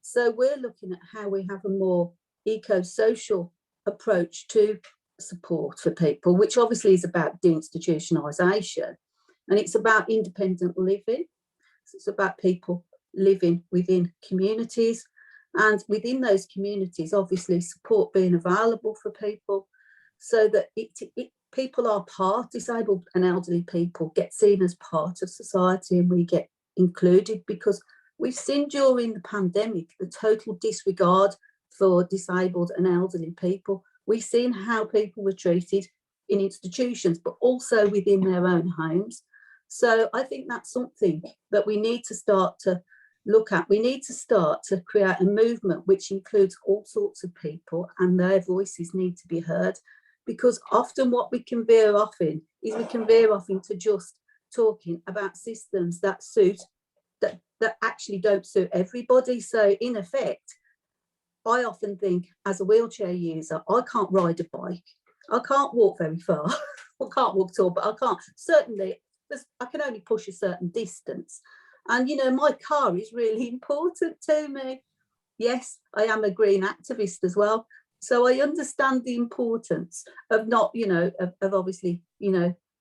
So we're looking at how we have a more eco-social approach to support for people, which obviously is about deinstitutionalisation, and it's about independent living. So it's about people living within communities, and within those communities, obviously support being available for people, so that people are disabled and elderly people get seen as part of society, and we get included, because we've seen during the pandemic the total disregard for disabled and elderly people. We've seen how people were treated in institutions, but also within their own homes. So I think that's something that we need to start to look at. We need to start to create a movement which includes all sorts of people, and their voices need to be heard, because often what we can veer off in is we can veer off into just talking about systems that actually don't suit everybody. So in effect, I often think as a wheelchair user, I can't ride a bike. I can't walk very far. I can't walk at all, but I can't. Certainly, I can only push a certain distance. And, my car is really important to me. Yes, I am a green activist as well. So I understand the importance of not, of obviously,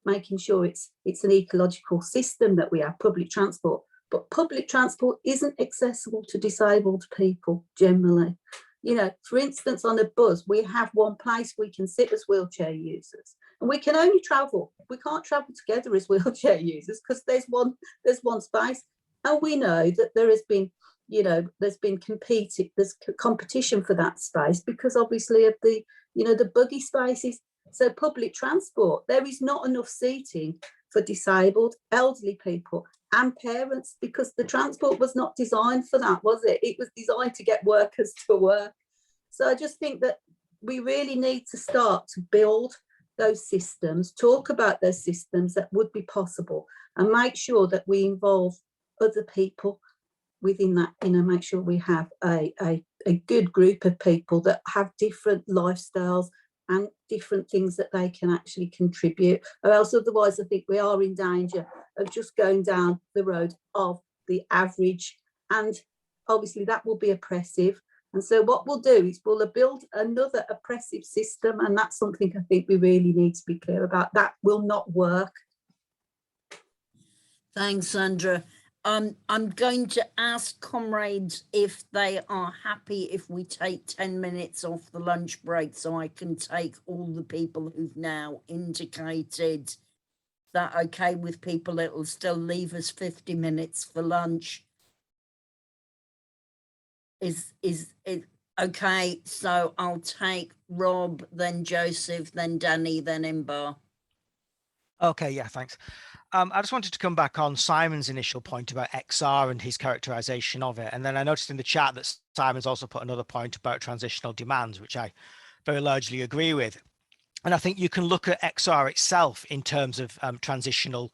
making sure it's an ecological system that we have, public transport. But public transport isn't accessible to disabled people generally. For instance, on a bus, we have one place we can sit as wheelchair users, and we can only travel. We can't travel together as wheelchair users because there's one space. And we know that there has been you know, there's competition for that space because obviously of the, you know, the buggy spaces. So public transport, there is not enough seating for disabled, elderly people and parents because the transport was not designed for that, was it? It was designed to get workers to work. So I just think that we really need to start to build those systems, talk about those systems that would be possible and make sure that we involve other people within that, you know, make sure we have a good group of people that have different lifestyles and different things that they can actually contribute, or else otherwise I think we are in danger of just going down the road of the average, and obviously that will be oppressive. And so what we'll do is we'll build another oppressive system, and that's something I think we really need to be clear about. That will not work. Thanks, Sandra. I'm going to ask comrades if they are happy if we take 10 minutes off the lunch break so I can take all the people who've now indicated that okay with people. It will still leave us 50 minutes for lunch. Is it okay? So I'll take Rob, then Joseph, then Danny, then Imbar. Okay, yeah, thanks. I just wanted to come back on Simon's initial point about XR and his characterization of it. And then I noticed in the chat that Simon's also put another point about transitional demands, which I very largely agree with. And I think you can look at XR itself in terms of transitional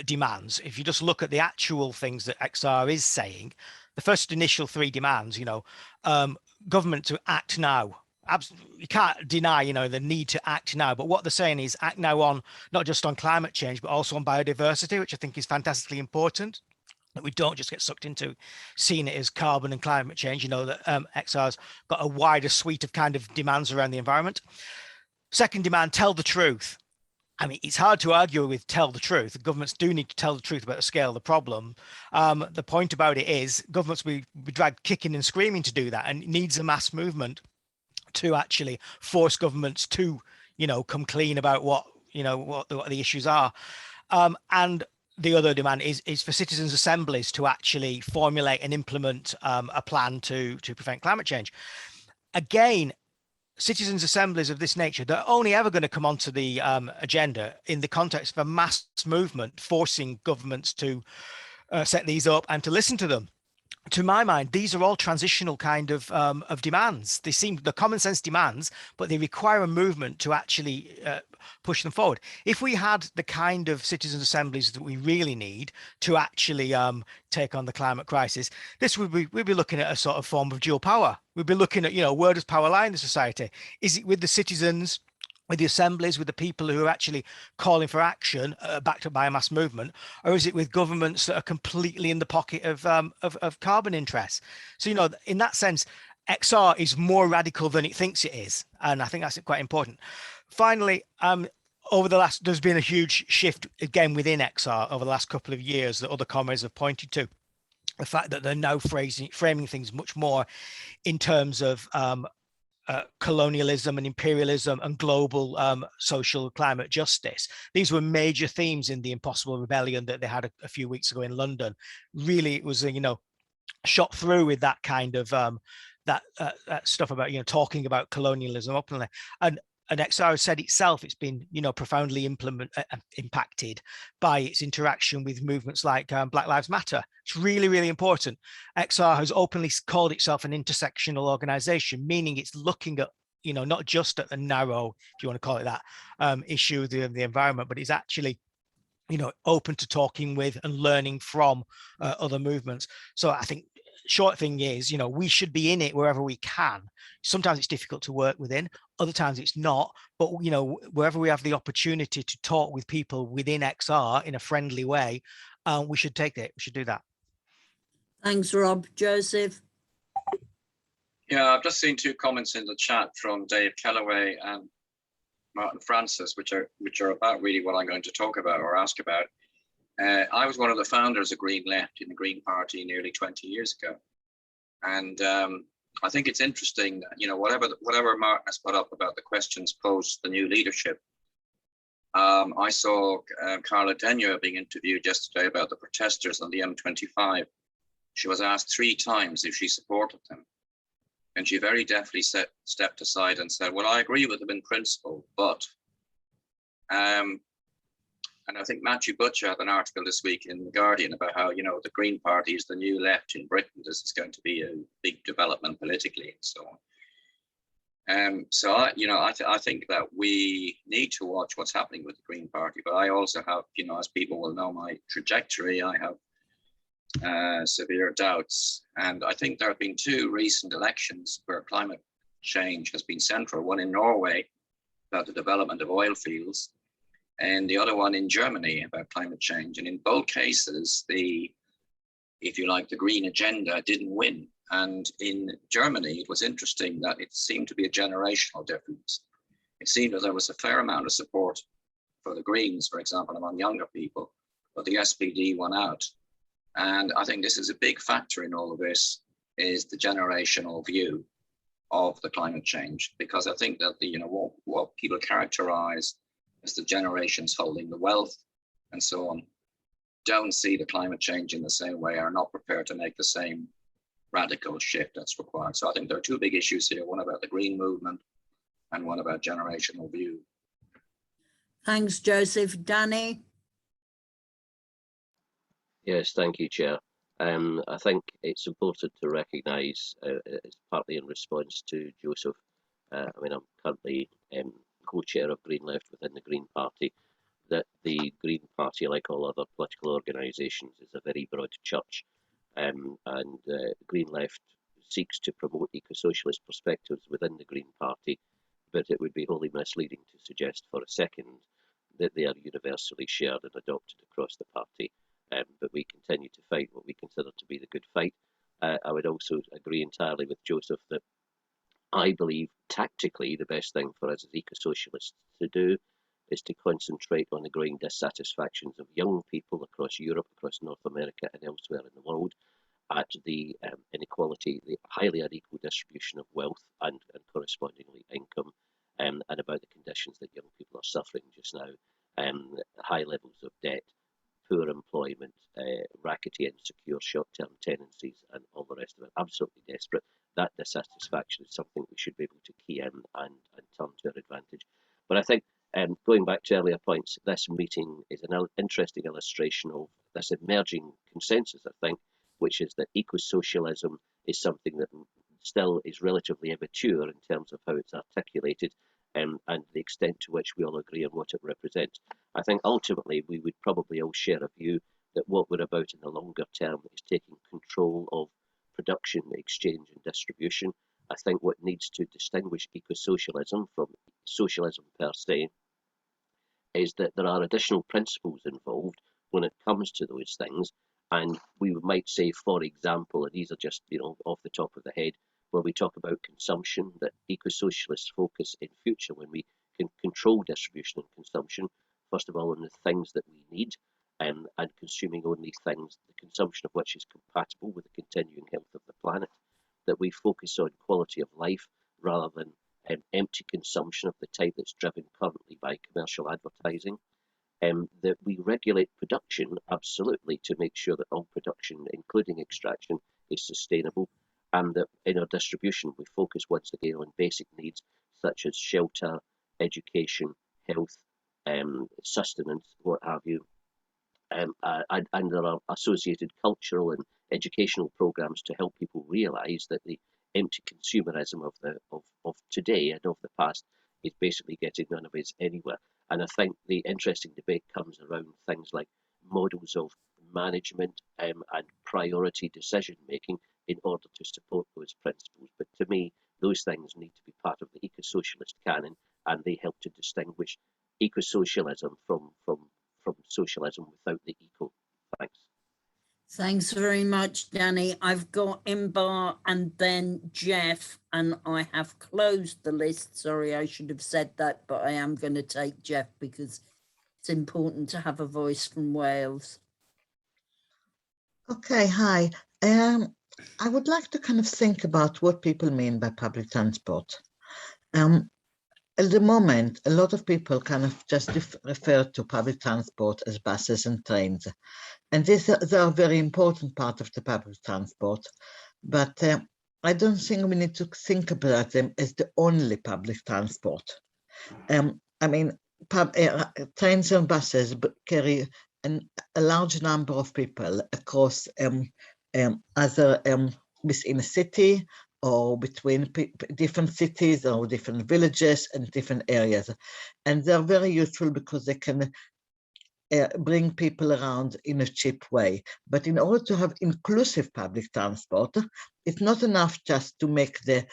demands. If you just look at the actual things that XR is saying, the first initial 3 demands, you know, government to act now. You can't deny, you know, the need to act now, but what they're saying is act now on not just on climate change, but also on biodiversity, which I think is fantastically important, that we don't just get sucked into seeing it as carbon and climate change. You know, that XR's got a wider suite of kind of demands around the environment. Second demand, tell the truth. I mean, it's hard to argue with tell the truth. The governments do need to tell the truth about the scale of the problem. The point about it is governments will be dragged kicking and screaming to do that, and it needs a mass movement to actually force governments to, you know, come clean about what, you know, what the issues are. And the other demand is for citizens' assemblies to actually formulate and implement a plan to prevent climate change. Again, citizens' assemblies of this nature, they're only ever going to come onto the agenda in the context of a mass movement forcing governments to set these up and to listen to them. To my mind, these are all transitional kind of demands. They seem the common sense demands, but they require a movement to actually push them forward. If we had the kind of citizens' assemblies that we really need to actually take on the climate crisis, we'd be looking at a sort of form of dual power. We'd be looking at, you know, where does power lie in the society? Is it with the citizens, with the assemblies, with the people who are actually calling for action, backed up by a mass movement, or is it with governments that are completely in the pocket of carbon interests? So, you know, in that sense, XR is more radical than it thinks it is, and I think that's quite important. Finally, there's been a huge shift again within XR over the last couple of years that other comrades have pointed to. The fact that they're now framing things much more in terms of colonialism and imperialism and global social climate justice. These were major themes in the Impossible Rebellion that they had a few weeks ago in London. Really, it was, you know, shot through with that kind of that stuff about, you know, talking about colonialism openly. And XR has said itself, it's been, you know, profoundly impacted by its interaction with movements like Black Lives Matter. It's really, really important. XR has openly called itself an intersectional organization, meaning it's looking at, you know, not just at the narrow, if you want to call it that, issue of the environment, but it's actually, you know, open to talking with and learning from other movements. So I think short thing is, you know, we should be in it wherever we can. Sometimes it's difficult to work within, other times it's not, but, you know, wherever we have the opportunity to talk with people within XR in a friendly way, we should take it. We should do that. Thanks, Rob. Joseph? Yeah, I've just seen 2 comments in the chat from Dave Kellaway and Martin Francis, which are about really what I'm going to talk about or ask about. I was one of the founders of Green Left in the Green Party nearly 20 years ago. And I think it's interesting, you know, whatever Martin has put up about the questions posed to the new leadership. I saw Carla Denyer being interviewed yesterday about the protesters on the M25. she was asked 3 times if she supported them. And she very deftly stepped aside and said, well, I agree with them in principle, but, and I think Matthew Butcher had an article this week in The Guardian about how, you know, the Green Party is the new left in Britain. This is going to be a big development politically and so on. So I think that we need to watch what's happening with the Green Party, but I also have, you know, as people will know my trajectory, I have severe doubts. And I think there have been 2 recent elections where climate change has been central, one in Norway about the development of oil fields, and the other one in Germany about climate change. And in both cases, if you like, the green agenda didn't win. And in Germany, it was interesting that it seemed to be a generational difference. It seemed that there was a fair amount of support for the Greens, for example, among younger people, but the SPD won out. And I think this is a big factor in all of this, is the generational view of the climate change, because I think that what people characterize as the generations holding the wealth and so on don't see the climate change in the same way, are not prepared to make the same radical shift that's required. So I think there are 2 big issues here, one about the green movement and one about generational view. Thanks, Joseph. Danny? Yes, thank you, Chair. I think it's important to recognise, it's partly in response to Joseph, I mean, I'm currently co-chair of Green Left within the Green Party, that the Green Party, like all other political organisations, is a very broad church. And Green Left seeks to promote eco-socialist perspectives within the Green Party, but it would be wholly misleading to suggest for a second that they are universally shared and adopted across the party. But we continue to fight what we consider to be the good fight. I would also agree entirely with Joseph that I believe tactically the best thing for us as eco-socialists to do is to concentrate on the growing dissatisfactions of young people across Europe, across North America and elsewhere in the world at the inequality, the highly unequal distribution of wealth and correspondingly income, and about the conditions that young people are suffering just now, high levels of debt, poor employment, rackety, insecure short-term tenancies and all the rest of it. Absolutely desperate. That dissatisfaction is something we should be able to key in and turn to our advantage. But I think, going back to earlier points, this meeting is an interesting illustration of this emerging consensus, I think, which is that eco-socialism is something that still is relatively immature in terms of how it's articulated, and the extent to which we all agree on what it represents. I think ultimately we would probably all share a view that what we're about in the longer term is taking control of production, exchange and distribution. I think what needs to distinguish eco-socialism from socialism per se is that there are additional principles involved when it comes to those things. And we might say, for example, and these are just, off the top of the head, where we talk about consumption, that eco-socialists focus in future when we can control distribution and consumption, first of all, on the things that we need, and consuming only things, the consumption of which is compatible with the continuing health of the planet, that we focus on quality of life rather than empty consumption of the type that's driven currently by commercial advertising, that we regulate production absolutely to make sure that all production, including extraction, is sustainable, and that in our distribution we focus once again on basic needs such as shelter, education, health, sustenance, what have you, and there are associated cultural and educational programs to help people realise that the empty consumerism of today and of the past is basically getting none of us anywhere. And I think the interesting debate comes around things like models of management and priority decision making in order to support those principles. But to me, those things need to be part of the eco-socialist canon, and they help to distinguish eco-socialism from socialism without the eco. Thanks. Thanks very much, Danny. I've got Imbar and then Jeff, and I have closed the list. Sorry, I should have said that, but I am going to take Jeff because it's important to have a voice from Wales. Okay, hi. I would like to kind of think about what people mean by public transport. at the moment, a lot of people kind of just refer to public transport as buses and trains. And they are a very important part of the public transport. But I don't think we need to think about them as the only public transport. I mean, trains and buses carry a large number of people across either within a city or between different cities or different villages and different areas. And they're very useful because they can bring people around in a cheap way. But in order to have inclusive public transport, it's not enough just to make the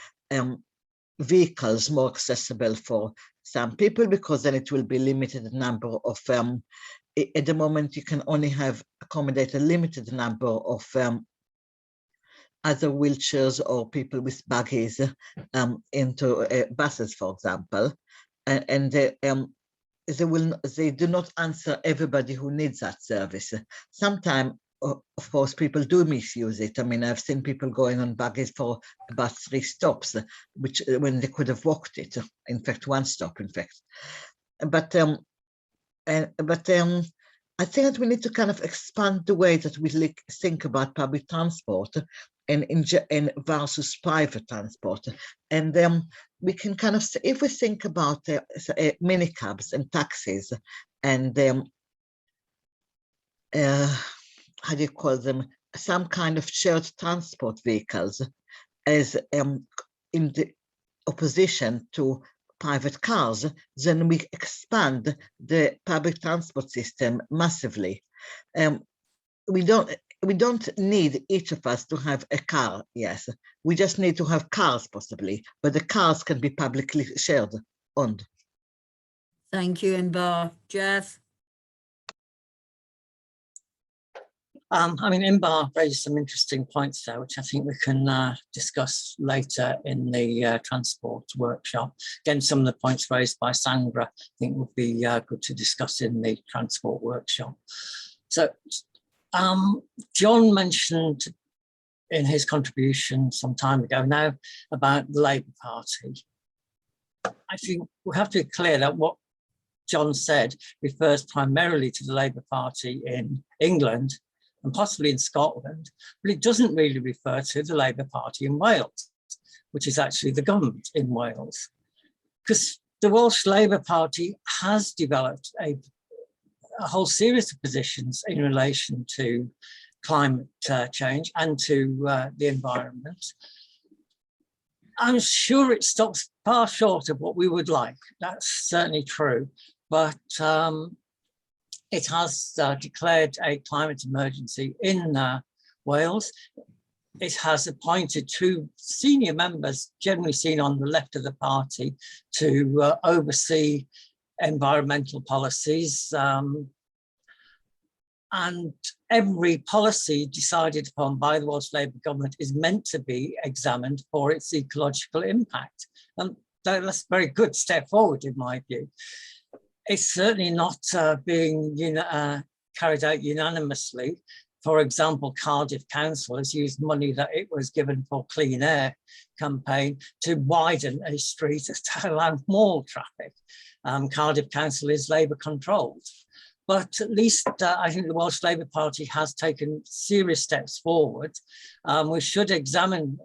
vehicles more accessible for some people, because then it will be limited number of, at the moment you can only accommodate a limited number of other wheelchairs or people with buggies into buses, for example, and they do not answer everybody who needs that service. Sometimes, of course, people do misuse it. I mean, I've seen people going on buggies for about 3 stops, which when they could have walked it. In fact, 1 stop, in fact. But I think that we need to kind of expand the way that we think about public transport and versus private transport. And we can kind of, if we think about minicabs and taxis and how do you call them, some kind of shared transport vehicles as in the opposition to private cars, then we expand the public transport system massively. We don't need each of us to have a car, yes. We just need to have cars possibly, but the cars can be publicly shared, owned. Thank you, Inbar. Jeff? I mean, Inbar raised some interesting points there, which I think we can discuss later in the transport workshop. Again, some of the points raised by Sandra, I think would be good to discuss in the transport workshop. So, John mentioned in his contribution some time ago now about the Labour Party. I think we have to be clear that what John said refers primarily to the Labour Party in England and possibly in Scotland, but it doesn't really refer to the Labour Party in Wales, which is actually the government in Wales. Because the Welsh Labour Party has developed a whole series of positions in relation to climate change and to the environment. I'm sure it stops far short of what we would like. That's certainly true, but it has declared a climate emergency in Wales. It has appointed 2 senior members, generally seen on the left of the party, to oversee environmental policies. And every policy decided upon by the Welsh Labour government is meant to be examined for its ecological impact. And that's a very good step forward, in my view. It's certainly not being carried out unanimously. For example, Cardiff Council has used money that it was given for Clean Air campaign to widen a street to allow more traffic. Cardiff Council is Labour controlled. But at least I think the Welsh Labour Party has taken serious steps forward. We should examine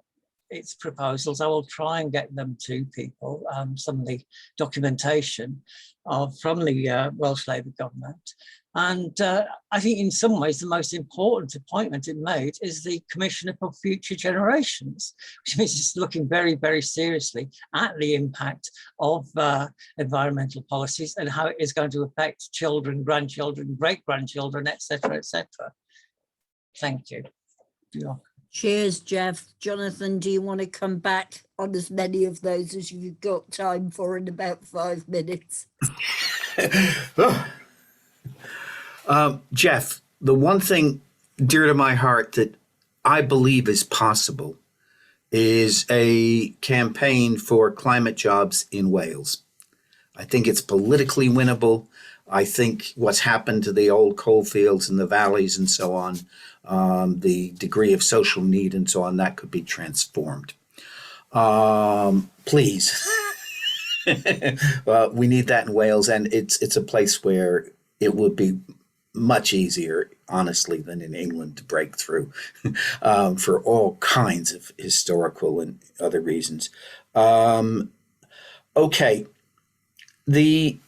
its proposals. I will try and get them to people, some of the documentation from the Welsh Labour government. And I think in some ways the most important appointment it made is the Commissioner for Future Generations, which means it's looking very, very seriously at the impact of environmental policies and how it is going to affect children, grandchildren, great-grandchildren, etc., etc. Thank you. Cheers, Jeff. Jonathan, do you want to come back on as many of those as you've got time for in about 5 minutes? Jeff, the one thing dear to my heart that I believe is possible is a campaign for climate jobs in Wales. I think it's politically winnable. I think what's happened to the old coal fields and the valleys and so on, the degree of social need and so on, that could be transformed. Please. Well, we need that in Wales, and it's a place where it would be much easier, honestly, than in England to break through for all kinds of historical and other reasons. Okay, the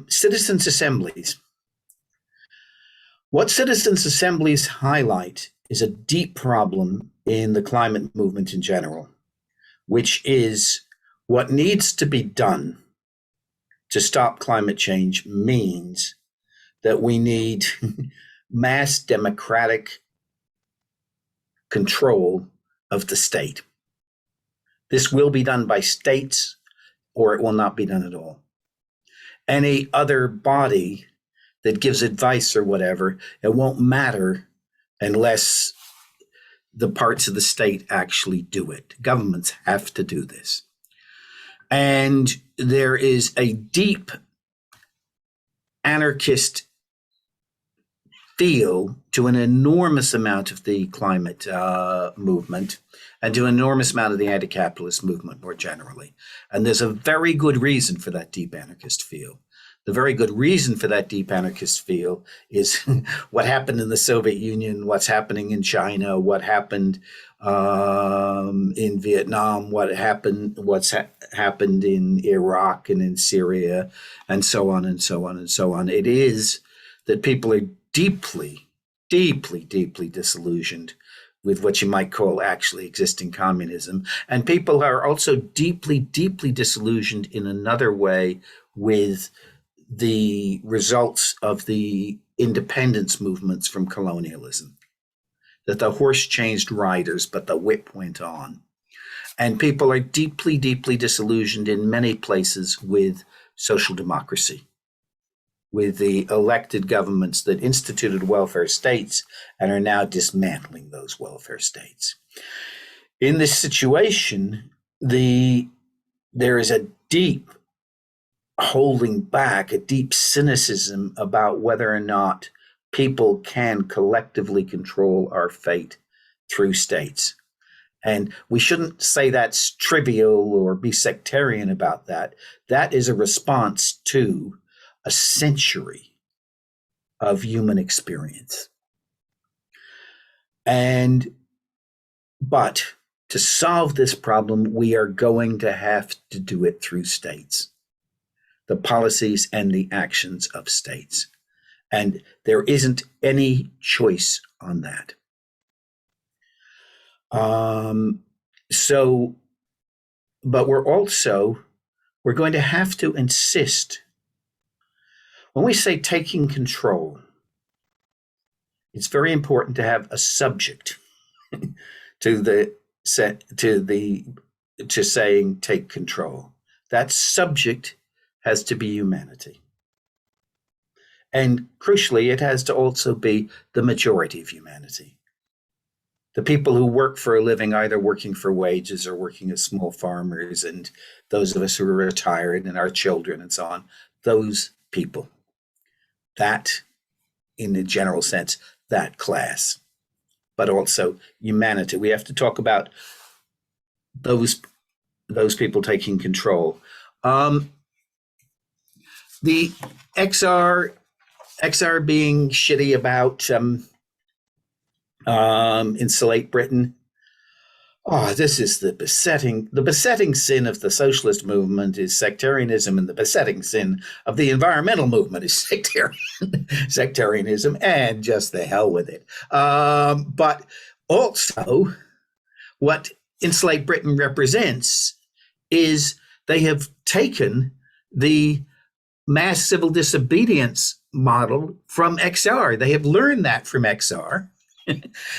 citizens' assemblies. What citizens' assemblies highlight is a deep problem in the climate movement in general, which is what needs to be done to stop climate change means that we need mass democratic control of the state. This will be done by states, or it will not be done at all. Any other body that gives advice or whatever, it won't matter unless the parts of the state actually do it. Governments have to do this. And there is a deep anarchist feel to an enormous amount of the climate movement and to an enormous amount of the anti-capitalist movement more generally. And there's a very good reason for that deep anarchist feel. The very good reason for that deep anarchist feel is what happened in the Soviet Union, what's happening in China, what happened in Vietnam, what's happened in Iraq and in Syria, and so on and so on and so on. It is that people are deeply, deeply, deeply disillusioned with what you might call actually existing communism. And people are also deeply, deeply disillusioned in another way with the results of the independence movements from colonialism, that the horse changed riders, but the whip went on. And people are deeply, deeply disillusioned in many places with social democracy, with the elected governments that instituted welfare states and are now dismantling those welfare states. In this situation, there is a deep holding back, a deep cynicism about whether or not people can collectively control our fate through states. And we shouldn't say that's trivial or be sectarian about that. That is a response to a century of human experience. But to solve this problem, we are going to have to do it through states, the policies and the actions of states. And there isn't any choice on that. But we're going to have to insist. When we say taking control, it's very important to have a subject to saying take control. That subject has to be humanity. And crucially, it has to also be the majority of humanity. The people who work for a living, either working for wages or working as small farmers, and those of us who are retired and our children and so on, those people, that, in a general sense, that class, but also humanity. We have to talk about those people taking control. The XR being shitty about insulate Britain. Oh, this is the besetting sin of the socialist movement is sectarianism, and the besetting sin of the environmental movement is sectarianism, and just the hell with it. But also, what Insulate Britain represents is they have taken the mass civil disobedience model from XR. They have learned that from XR.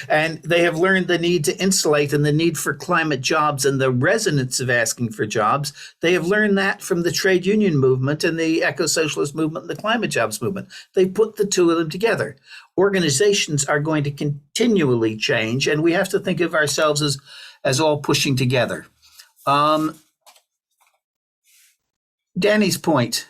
And they have learned the need to insulate and the need for climate jobs and the resonance of asking for jobs. They have learned that from the trade union movement and the eco-socialist movement and the climate jobs movement. They put the two of them together. Organizations are going to continually change, and we have to think of ourselves as all pushing together. Danny's point,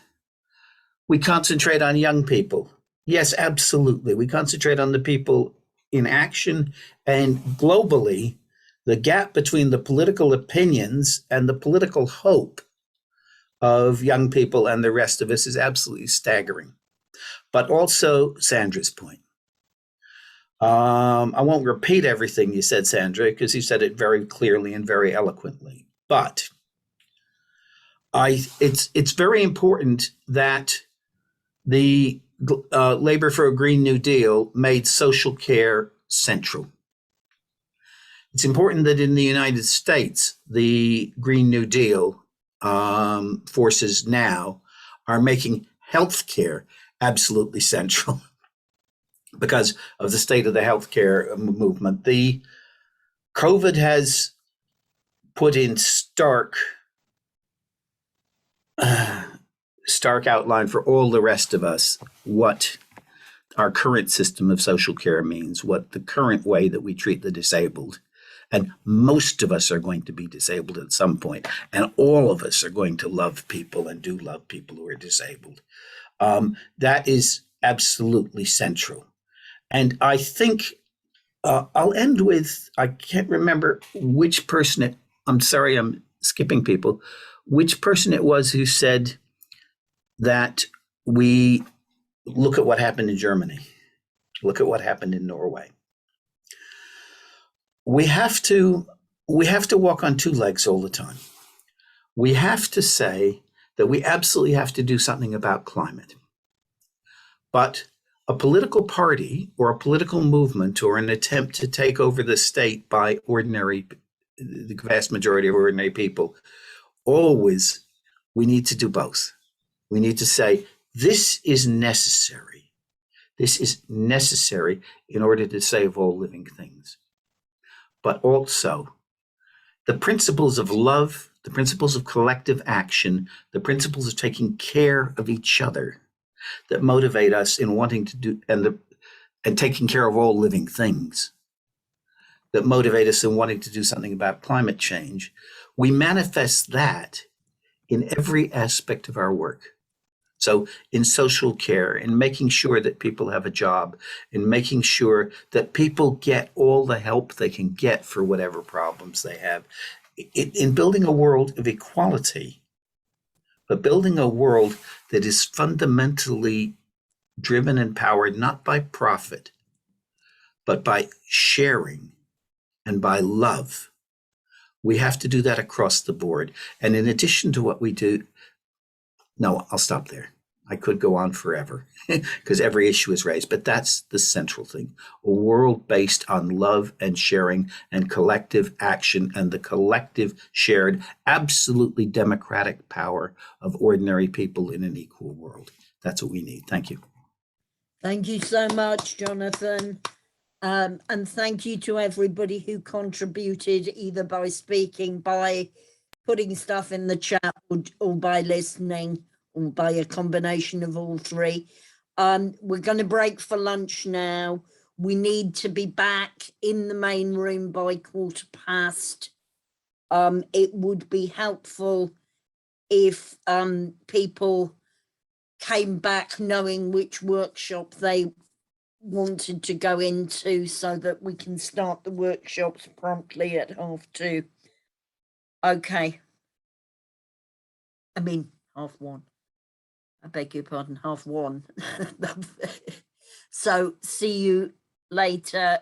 we concentrate on young people. Yes, absolutely. We concentrate on the people in action, and globally, The gap between the political opinions and the political hope of young people and the rest of us is absolutely staggering. But also Sandra's point. I won't repeat everything you said, Sandra, because you said it very clearly and very eloquently. But it's very important that the Labor for a Green New Deal made social care central. It's important that in the United States, the Green New Deal forces now are making healthcare absolutely central because of the state of the healthcare movement. The COVID has put in stark outline for all the rest of us what our current system of social care means, what the current way that we treat the disabled. And most of us are going to be disabled at some point, and all of us are going to love people and do love people who are disabled. That is absolutely central. And I think I'll end with, I can't remember which person, I'm sorry, I'm skipping people, which person it was who said that we look at what happened in Germany, look at what happened in Norway. We have to walk on two legs all the time. We have to say that we absolutely have to do something about climate. But a political party or a political movement or an attempt to take over the state by the vast majority of ordinary people, always we need to do both. We need to say, this is necessary. This is necessary in order to save all living things. But also the principles of love, the principles of collective action, the principles of taking care of each other that motivate us in wanting to do, and taking care of all living things that motivate us in wanting to do something about climate change. We manifest that in every aspect of our work. So in social care, in making sure that people have a job, in making sure that people get all the help they can get for whatever problems they have, in building a world of equality, but building a world that is fundamentally driven and powered not by profit, but by sharing and by love. We have to do that across the board. And in addition to what we do, no, I'll stop there. I could go on forever because every issue is raised, but that's the central thing. A world based on love and sharing and collective action and the collective shared, absolutely democratic power of ordinary people in an equal world. That's what we need. Thank you. Thank you so much, Jonathan. And thank you to everybody who contributed either by speaking, by putting stuff in the chat, or by listening, or by a combination of all three. We're going to break for lunch now. We need to be back in the main room by 15:15. It would be helpful if people came back knowing which workshop they wanted to go into so that we can start the workshops promptly at 2:30. Okay. I mean, 1:30. I beg your pardon, 1:30. So see you later.